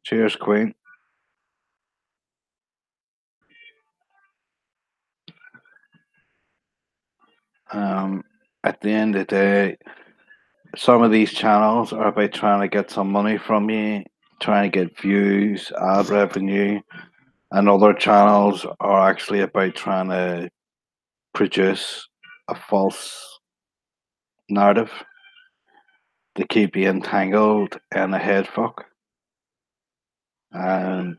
Speaker 1: Cheers, Queen. At the end of the day, some of these channels are about trying to get some money from you, trying to get views, ad revenue, and other channels are actually about trying to produce a false narrative to keep you entangled in a head fuck. And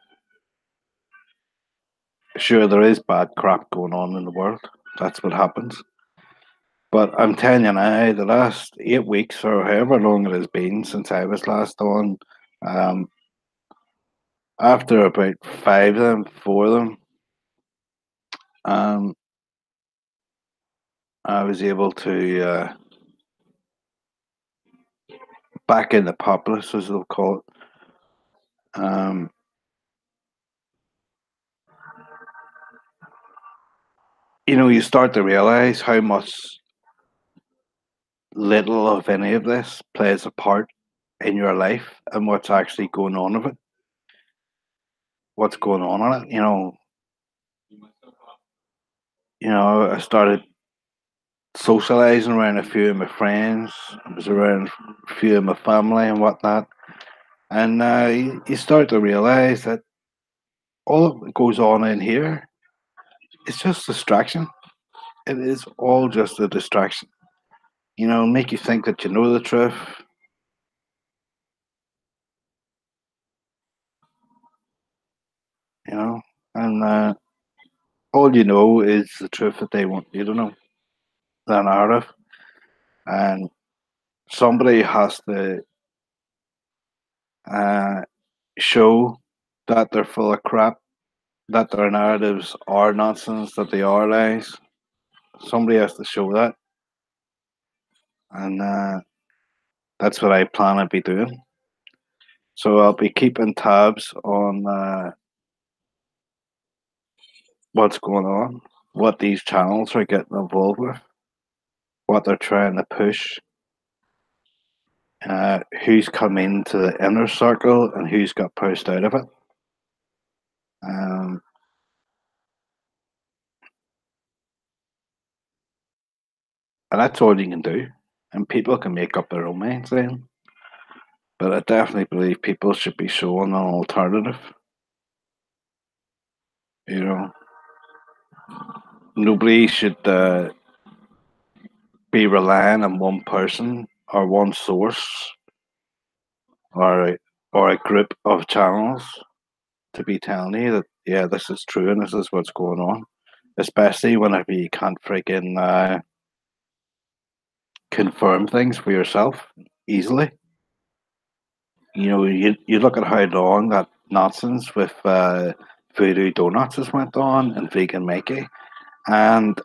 Speaker 1: sure, there is bad crap going on in the world. That's what happens. But I'm telling you now, the last 8 weeks or however long it has been since I was last on, um, after about five of them, four of them, um, I was able to back in the populace, as they'll call it. Um, you start to realize how much little of any of this plays a part in your life and what's actually going on of it, what's going on in it. I started socializing around a few of my friends. I was around a few of my family and whatnot, and you start to realize that all that goes on in here is just distraction. It is all just a distraction. Make you think that you know the truth. You know, and all you know is the truth that they want you to know, the narrative, and somebody has to uh, show that they're full of crap, that their narratives are nonsense, that they are lies. Somebody has to show that, and that's what I plan to be doing. So I'll be keeping tabs on what's going on, what these channels are getting involved with, what they're trying to push, who's come into the inner circle and who's got pushed out of it. Um, and that's all you can do. And people can make up their own minds then. But I definitely believe people should be shown an alternative. You know, nobody should be relying on one person or one source or or a group of channels to be telling you that yeah, this is true and this is what's going on. Especially whenever you can't freaking confirm things for yourself easily. You look at how long that nonsense with voodoo donuts has went on and vegan Mickey, and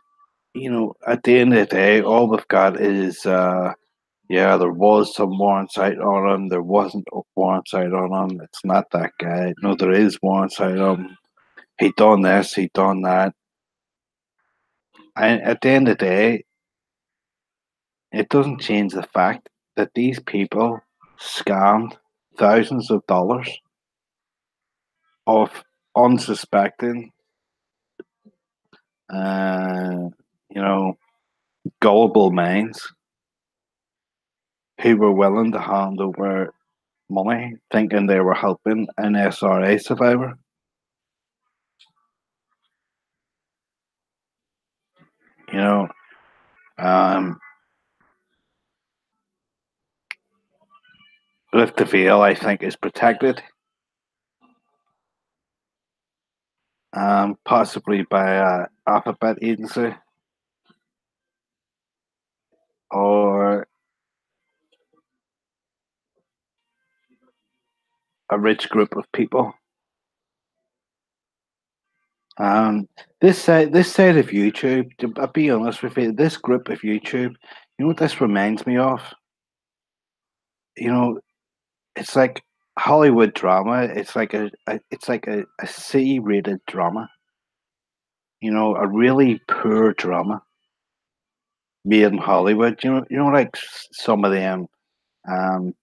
Speaker 1: at the end of the day, all we've got is yeah, there was some warrants out on him. There wasn't warrants out on him. It's not that guy. No, there is warrants out on him. He done this. He done that. And at the end of the day, it doesn't change the fact that these people scammed thousands of dollars of unsuspecting, uh, you know, gullible minds who were willing to hand over money, thinking they were helping an SRA survivor. You know, Um, Lift the Veil, I think, is protected, possibly by a alphabet agency or a rich group of people. Um, this side of YouTube, I'll be honest with you, this group of YouTube, you know what this reminds me of? You know, it's like Hollywood drama. It's like a C-rated drama. You know, a really poor drama made in Hollywood. Like some of them um,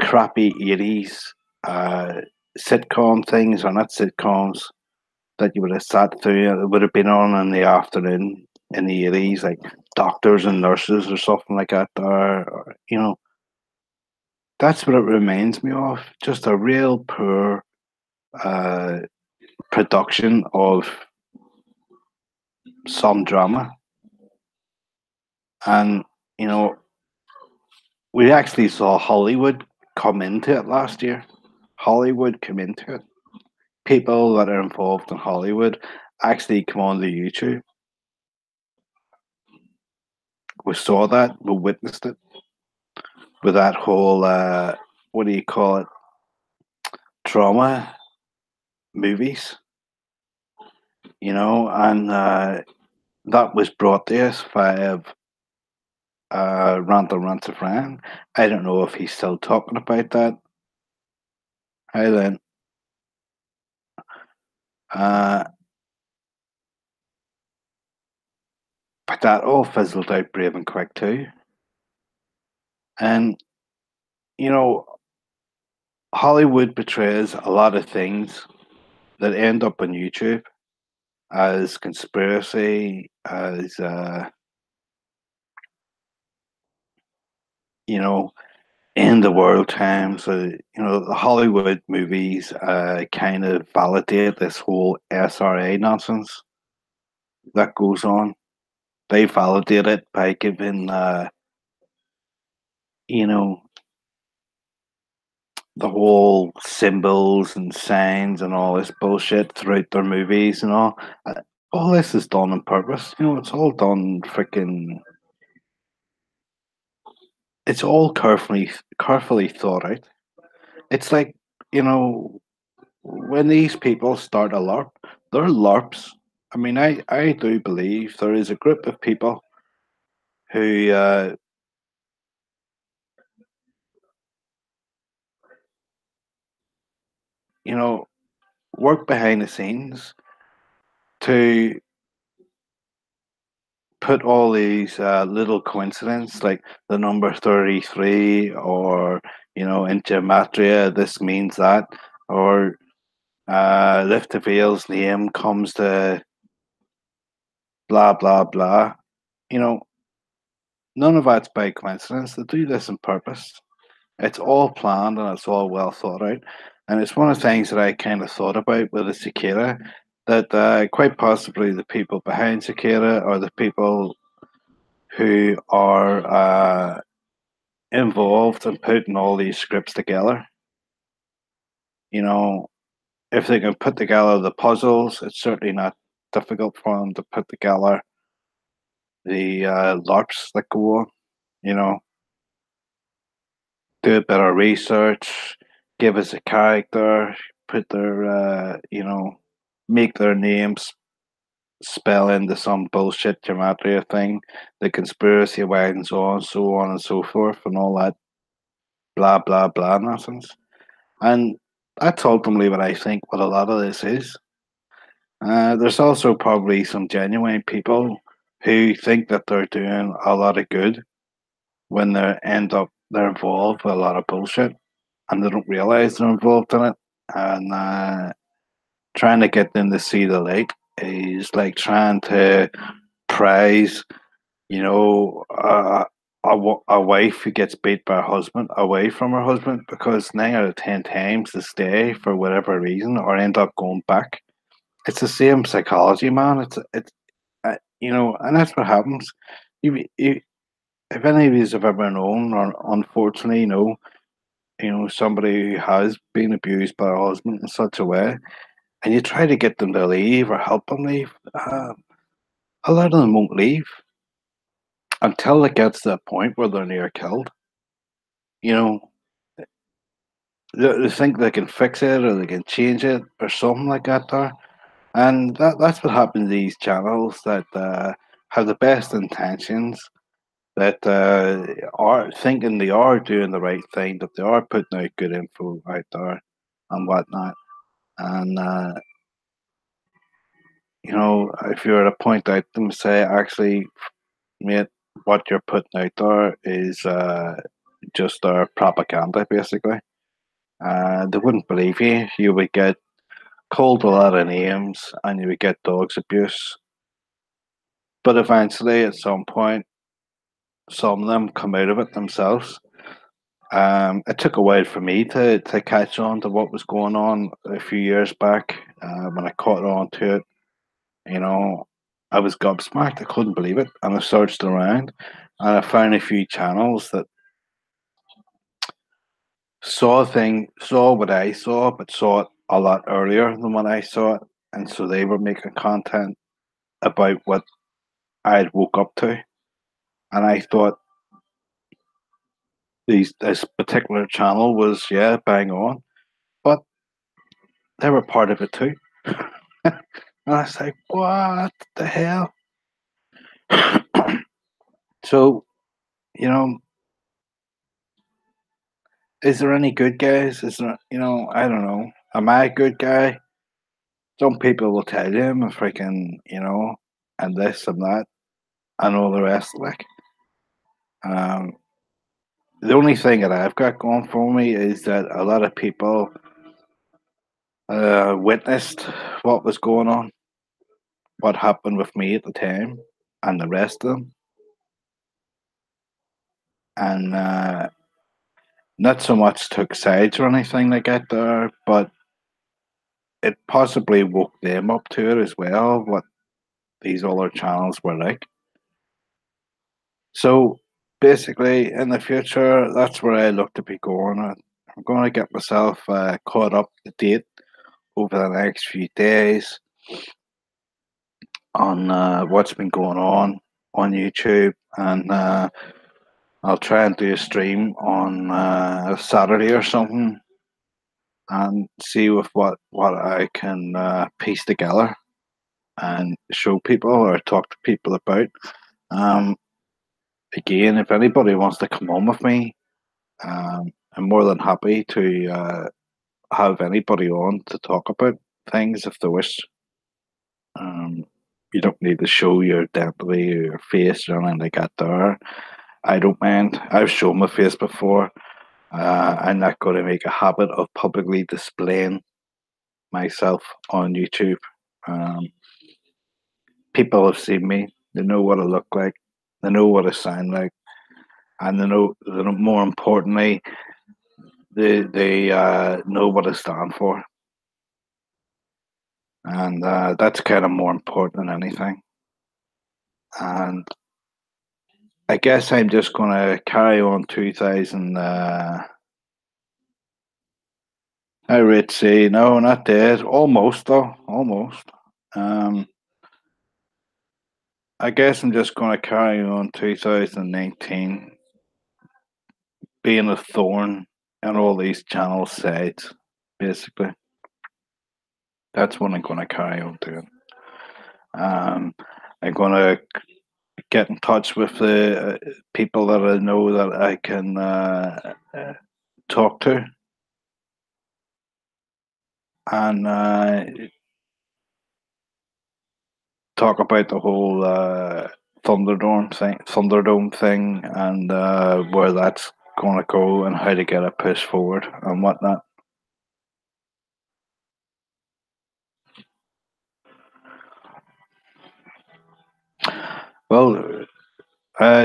Speaker 1: crappy 80s uh, sitcom things, or not sitcoms, that you would have sat through. It would have been on in the afternoon in the 80s, like Doctors and Nurses or something like that. That's what it reminds me of. Just a real poor uh, production of some drama. And, you know, we actually saw Hollywood come into it last year. Hollywood come into it. People that are involved in Hollywood actually come onto YouTube. We saw that, we witnessed it with that whole, what do you call it, trauma movies, and that was brought to us by Randall Rantifran. I don't know if he's still talking about that. Hi then. Uh, but that all fizzled out brave and quick too. And, you know, Hollywood betrays a lot of things that end up on YouTube as conspiracy, as, you know, end the world times. The Hollywood movies kind of validate this whole SRA nonsense that goes on. They validate it by giving, you know, the whole symbols and signs and all this bullshit throughout their movies and all. All this is done on purpose. It's all done freaking. It's all carefully thought out. It's like, you know, when these people start a LARP, they're LARPs. I mean, I do believe there is a group of people who, you know, work behind the scenes to put all these little coincidences, like the number 33, or, in gematria, this means that, or Lift the Veil's name comes to blah, blah, blah. You know, none of that's by coincidence. They do this on purpose. It's all planned and it's all well thought out. And it's one of the things that I kind of thought about with the cicada, that quite possibly the people behind cicada are the people who are involved in putting all these scripts together. You know, if they can put together the puzzles, it's certainly not difficult for them to put together the LARPs that go on. You know, do a bit of research, give us a character, put their, make their names spell into some bullshit gematria thing, the conspiracy wagons on, so on and so forth, and all that blah, blah, blah nonsense. And that's ultimately what I think what a lot of this is. There's also probably some genuine people who think that they're doing a lot of good when they're involved with a lot of bullshit, and they don't realize they're involved in it. And trying to get them to see the light is like trying to prize, you know, a wife who gets beat by her husband away from her husband, because 9 out of 10 times they stay for whatever reason or end up going back. It's the same psychology, man. and that's what happens. You if any of you have ever known, or unfortunately, somebody who has been abused by a husband in such a way, and you try to get them to leave or help them leave, a lot of them won't leave until it gets to the point where they're near killed. You know, they think they can fix it or they can change it or something like that there. And that's what happens to these channels that have the best intentions, that are thinking they are doing the right thing, that they are putting out good info out there and whatnot. And if you were to point out them, say, actually, mate, what you're putting out there is just propaganda, basically. They wouldn't believe you. You would get called a lot of names and you would get dogs abuse. But eventually, at some point, some of them come out of it themselves. It took a while for me to catch on to what was going on a few years back. When I caught on to it, you know, I was gobsmacked. I couldn't believe it. And I searched around and I found a few channels that saw what I saw, but saw it a lot earlier than when I saw it. And so they were making content about what I had woke up to. And I thought this particular channel was, yeah, bang on. But they were part of it too. And I was like, what the hell? So, you know, is there any good guys? Is there, I don't know. Am I a good guy? Some people will tell you I'm a freaking, and this and that and all the rest. Um, the only thing that I've got going for me is that a lot of people witnessed what was going on, what happened with me at the time, and the rest of them, and not so much took sides or anything like that there, but it possibly woke them up to it as well, what these other channels were like. So basically, in the future, that's where I look to be going. I'm going to get myself caught up to date over the next few days on what's been going on YouTube, and I'll try and do a stream on Saturday or something, and see with what I can piece together and show people or talk to people about. Um, Again, if anybody wants to come on with me, I'm more than happy to have anybody on to talk about things if they wish. Um, you don't need to show your identity or your face or anything like that there. I don't mind. I've shown my face before. I'm not going to make a habit of publicly displaying myself on YouTube. Um, People have seen me. They know what I look like. They know what I sound like, and they know more importantly, they know what I stand for, and that's kind of more important than anything. And I guess I'm just going to carry on 2000. I would say no, not dead. Almost though, almost. Um, I guess I'm just going to carry on 2019 being a thorn in all these channel sides. Basically, that's what I'm going to carry on doing. I'm going to get in touch with the people that I know that I can talk to, and talk about the whole Thunderdome thing, and where that's going to go, and how to get it pushed forward and whatnot. Well,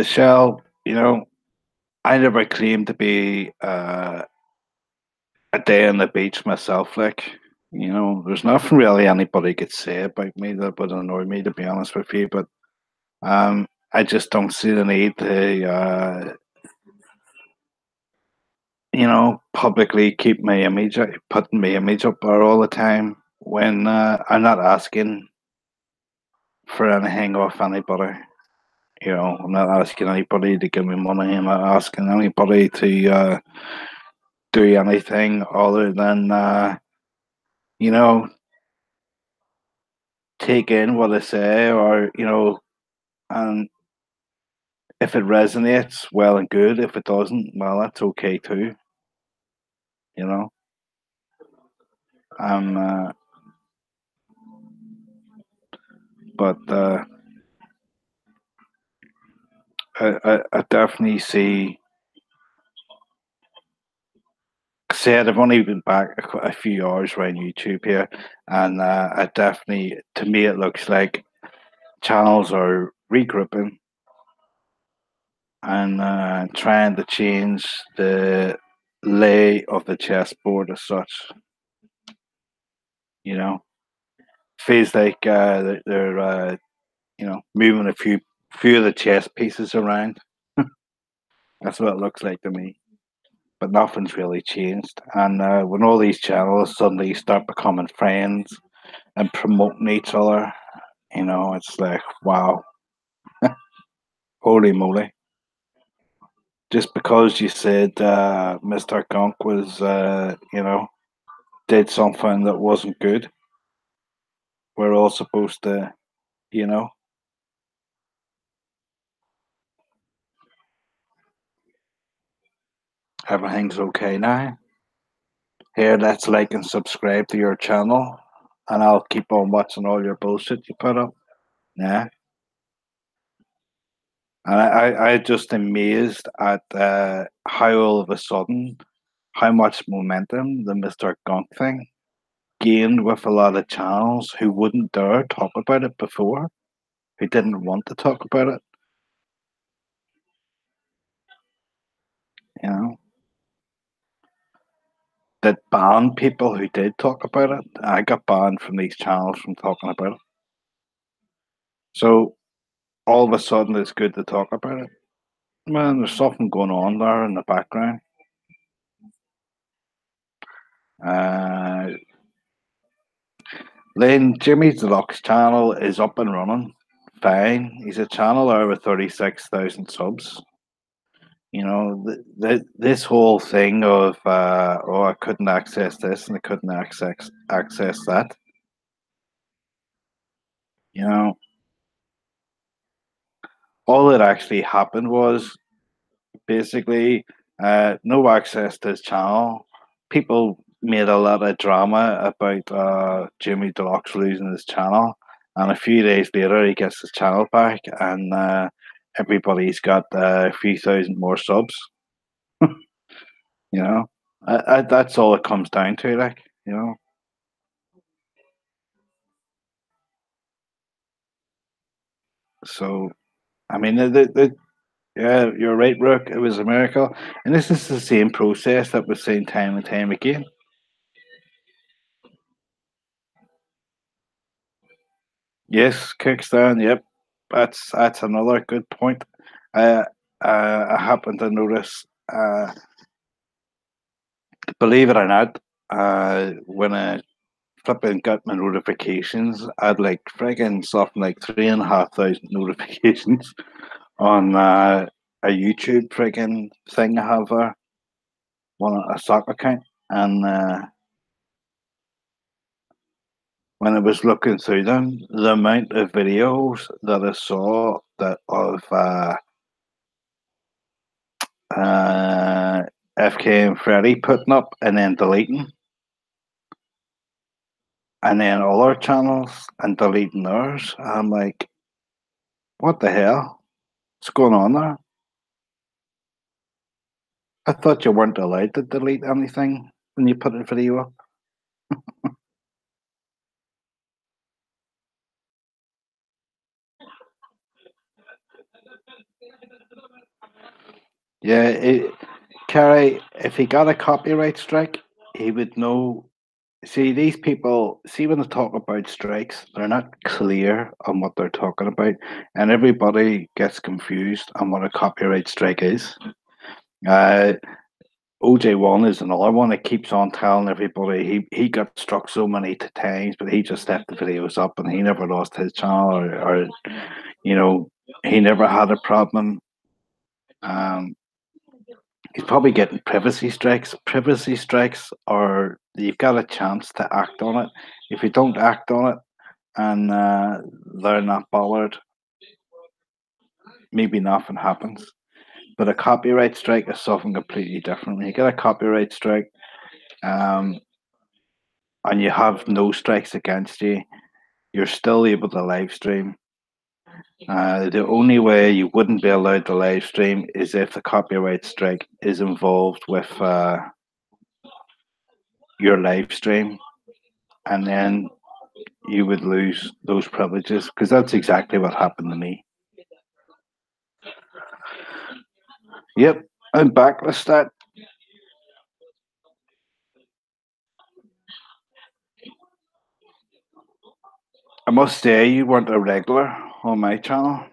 Speaker 1: Shell, I never claimed to be a day on the beach myself. There's nothing really anybody could say about me that would annoy me, to be honest with you. But I just don't see the need to, publicly keep my image, putting my image up there all the time when I'm not asking for anything off anybody. I'm not asking anybody to give me money. I'm not asking anybody to do anything other than, you know, take in what I say, or and if it resonates, well and good. If it doesn't, well, that's okay too. You know, um, uh, but I definitely said I've only been back a few hours around YouTube here, and I definitely, to me, it looks like channels are regrouping and trying to change the lay of the chessboard as such. You know, feels like they're moving a few of the chess pieces around. That's what it looks like to me. But nothing's really changed. And when all these channels suddenly start becoming friends and promoting each other, it's like, wow, holy moly. Just because you said Mr. Gunk was, did something that wasn't good, we're all supposed to, you know, everything's okay now. Here, let's like and subscribe to your channel, and I'll keep on watching all your bullshit you put up. Yeah. And I just amazed at how all of a sudden, how much momentum the Mr. Gunk thing gained with a lot of channels who wouldn't dare talk about it before, who didn't want to talk about it, you know, that banned people who did talk about it. I got banned from these channels from talking about it. So all of a sudden, it's good to talk about it. Man, there's something going on there in the background. Uh, then Jimmy Deluxe channel is up and running. Fine. He's a channel over 36,000 subs. This whole thing of oh, I couldn't access this and I couldn't access that. You know, all that actually happened was basically no access to his channel. People made a lot of drama about Jimmy Deluxe losing his channel, and a few days later he gets his channel back, and everybody's got a few thousand more subs. You know, that's all it comes down to, like. So I mean, yeah, you're right, Rook. It was a miracle, and this is the same process that we've seen time and time again. Yes, kickstand. Yep, that's another good point. I I happen to notice. Believe it or not, when I flipping got my notifications, I had like friggin' something like 3,500 notifications on a YouTube friggin' thing I have there, one a sock account, and when I was looking through them, the amount of videos that I saw that of uh, FK and Freddy putting up and then deleting, and then other channels and deleting theirs. I'm like, what the hell? What's going on there? I thought you weren't allowed to delete anything when you put a video up. Yeah, Carrie, if he got a copyright strike, he would know See, these people, see when they talk about strikes, they're not clear on what they're talking about, and everybody gets confused on what a copyright strike is. Uh, OJ1 is another one that keeps on telling everybody he got struck so many times, but he just left the videos up and he never lost his channel, or you know, he never had a problem. Um, he's probably getting privacy strikes. Privacy strikes are you've got a chance to act on it. If you don't act on it and they're not bothered, maybe nothing happens. But a copyright strike is something completely different. When you get a copyright strike, um, and you have no strikes against you, you're still able to live stream. The only way you wouldn't be allowed to live stream is if the copyright strike is involved with your live stream, and then you would lose those privileges because that's exactly what happened to me. Yep, I'm back. Let's start. I must say, you weren't a regular on my channel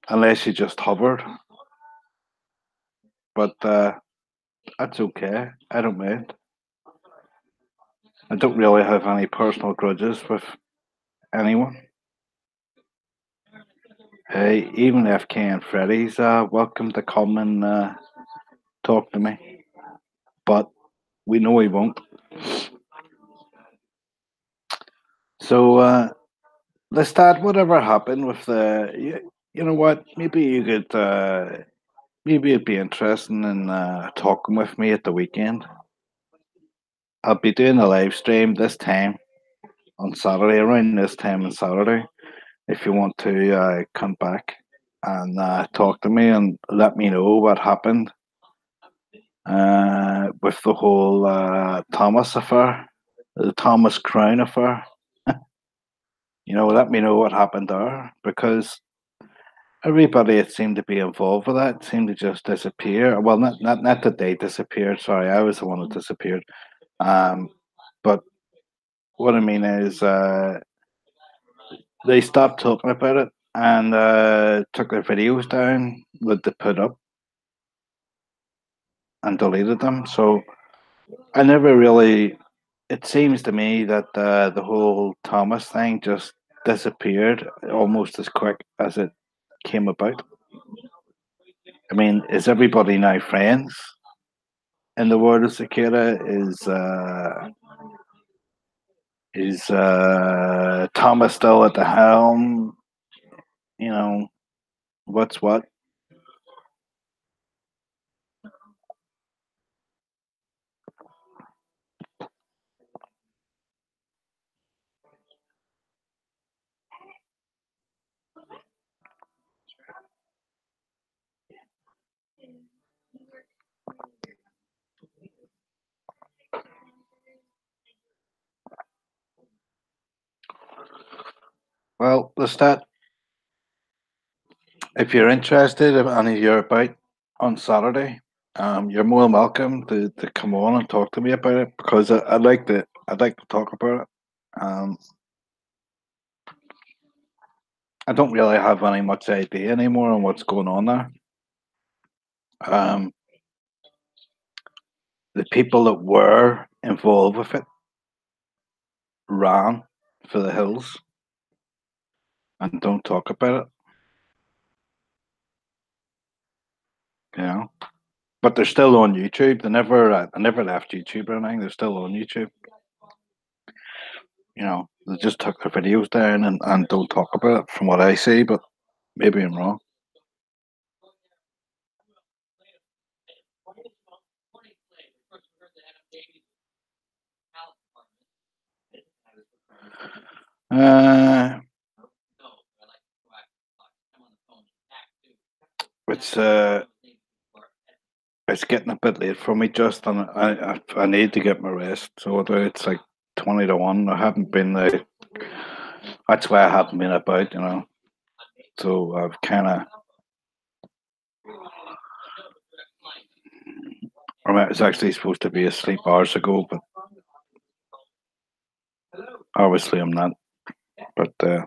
Speaker 1: unless you just hovered, but that's okay. I don't mind. I don't really have any personal grudges with anyone. Hey, even FK and Freddy's welcome to come and talk to me, but we know he won't. So let's start. Whatever happened with the, you know what? Maybe you could, maybe it'd be interesting in talking with me at the weekend. I'll be doing a live stream this time on Saturday, around this time on Saturday. If you want to come back and talk to me and let me know what happened with the whole Thomas affair, the Thomas Crown affair. Let me know what happened there because everybody that seemed to be involved with that seemed to just disappear. Well, not that they disappeared. Sorry, I was the one that disappeared. Um, but what I mean is, they stopped talking about it and took their videos down that they put up and deleted them. So I never really. It seems to me that the whole Thomas thing just disappeared almost as quick as it came about. I mean, is everybody now friends in the world of cicada? Is Thomas still at the helm? You know what's what. Well, let's start. If you're interested, if any of you're about on Saturday, you're more than welcome to come on and talk to me about it because I'd like to talk about it. I don't really have any much idea anymore on what's going on there. Um, the people that were involved with it ran for the hills and don't talk about it. You know, but they're still on YouTube. They never left YouTube or anything. They're still on YouTube. They just took their videos down and don't talk about it from what I see, but maybe I'm wrong. Uh, it's it's getting a bit late for me, just and I need to get my rest. So it's like 20 to 1. I haven't been there. That's why I haven't been about, So I've kind of. I mean, it's actually supposed to be asleep hours ago, but Obviously, I'm not, but uh,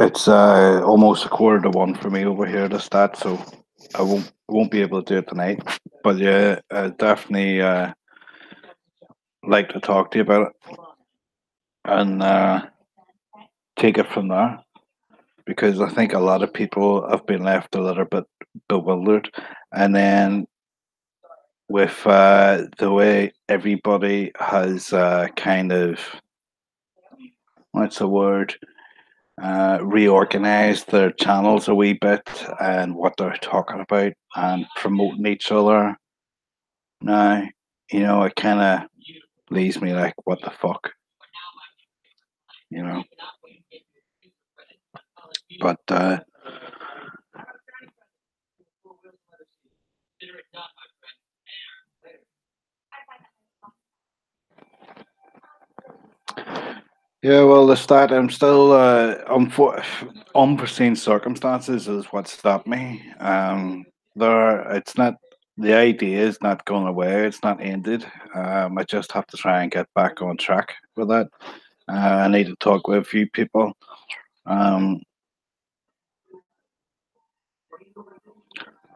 Speaker 1: it's almost a quarter to one for me over here. The stat, so I won't be able to do it tonight. But yeah, definitely like to talk to you about it and take it from there because I think a lot of people have been left a little bit bewildered, and then with the way everybody has kind of what's the word reorganized their channels a wee bit and what they're talking about and promoting each other now, it kind of leaves me like, what the fuck, you know? But yeah, well, the stat, I'm still, unforeseen circumstances is what stopped me. It's not, the idea is not going away, it's not ended. I just have to try and get back on track with that. I need to talk with a few people um,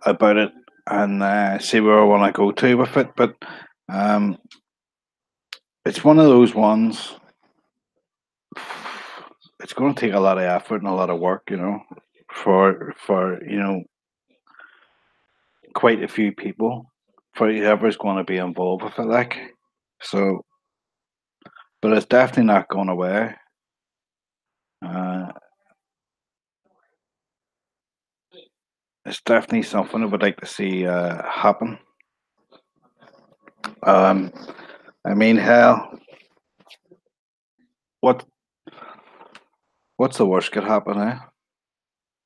Speaker 1: about it and see where I want to go to with it. But um, it's one of those ones. It's going to take a lot of effort and a lot of work, for quite a few people, for whoever's going to be involved with it. Like, so, but it's definitely not going away. Uh, it's definitely something I would like to see happen. Um, I mean, hell, what what's the worst could happen, eh?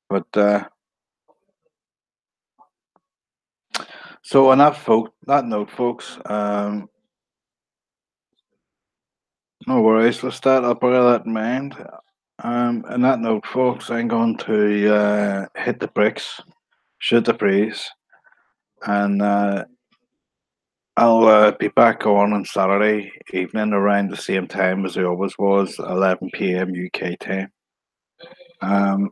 Speaker 1: But so on that note, folks, no worries. Let's start up with that in mind. On that note, folks, I'm going to hit the bricks, shoot the breeze, and I'll be back on Saturday evening around the same time as I always was, 11 p.m. UK time. Um,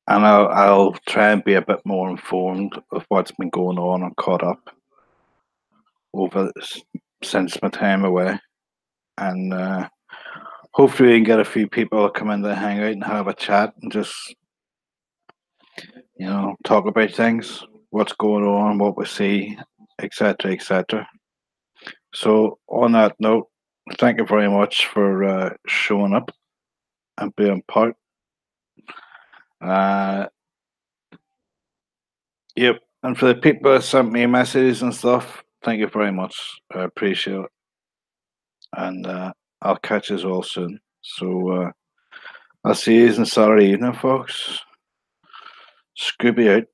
Speaker 1: and I'll try and be a bit more informed of what's been going on and caught up over since my time away. And hopefully, we can get a few people to come in to hang out and have a chat and just, talk about things, what's going on, what we see, etc., etc. So, on that note, thank you very much for showing up and being part. Uh, yep. And for the people that sent me messages and stuff, thank you very much. I appreciate it. And I'll catch you all soon. So, I'll see you on Saturday evening, folks. Scooby out.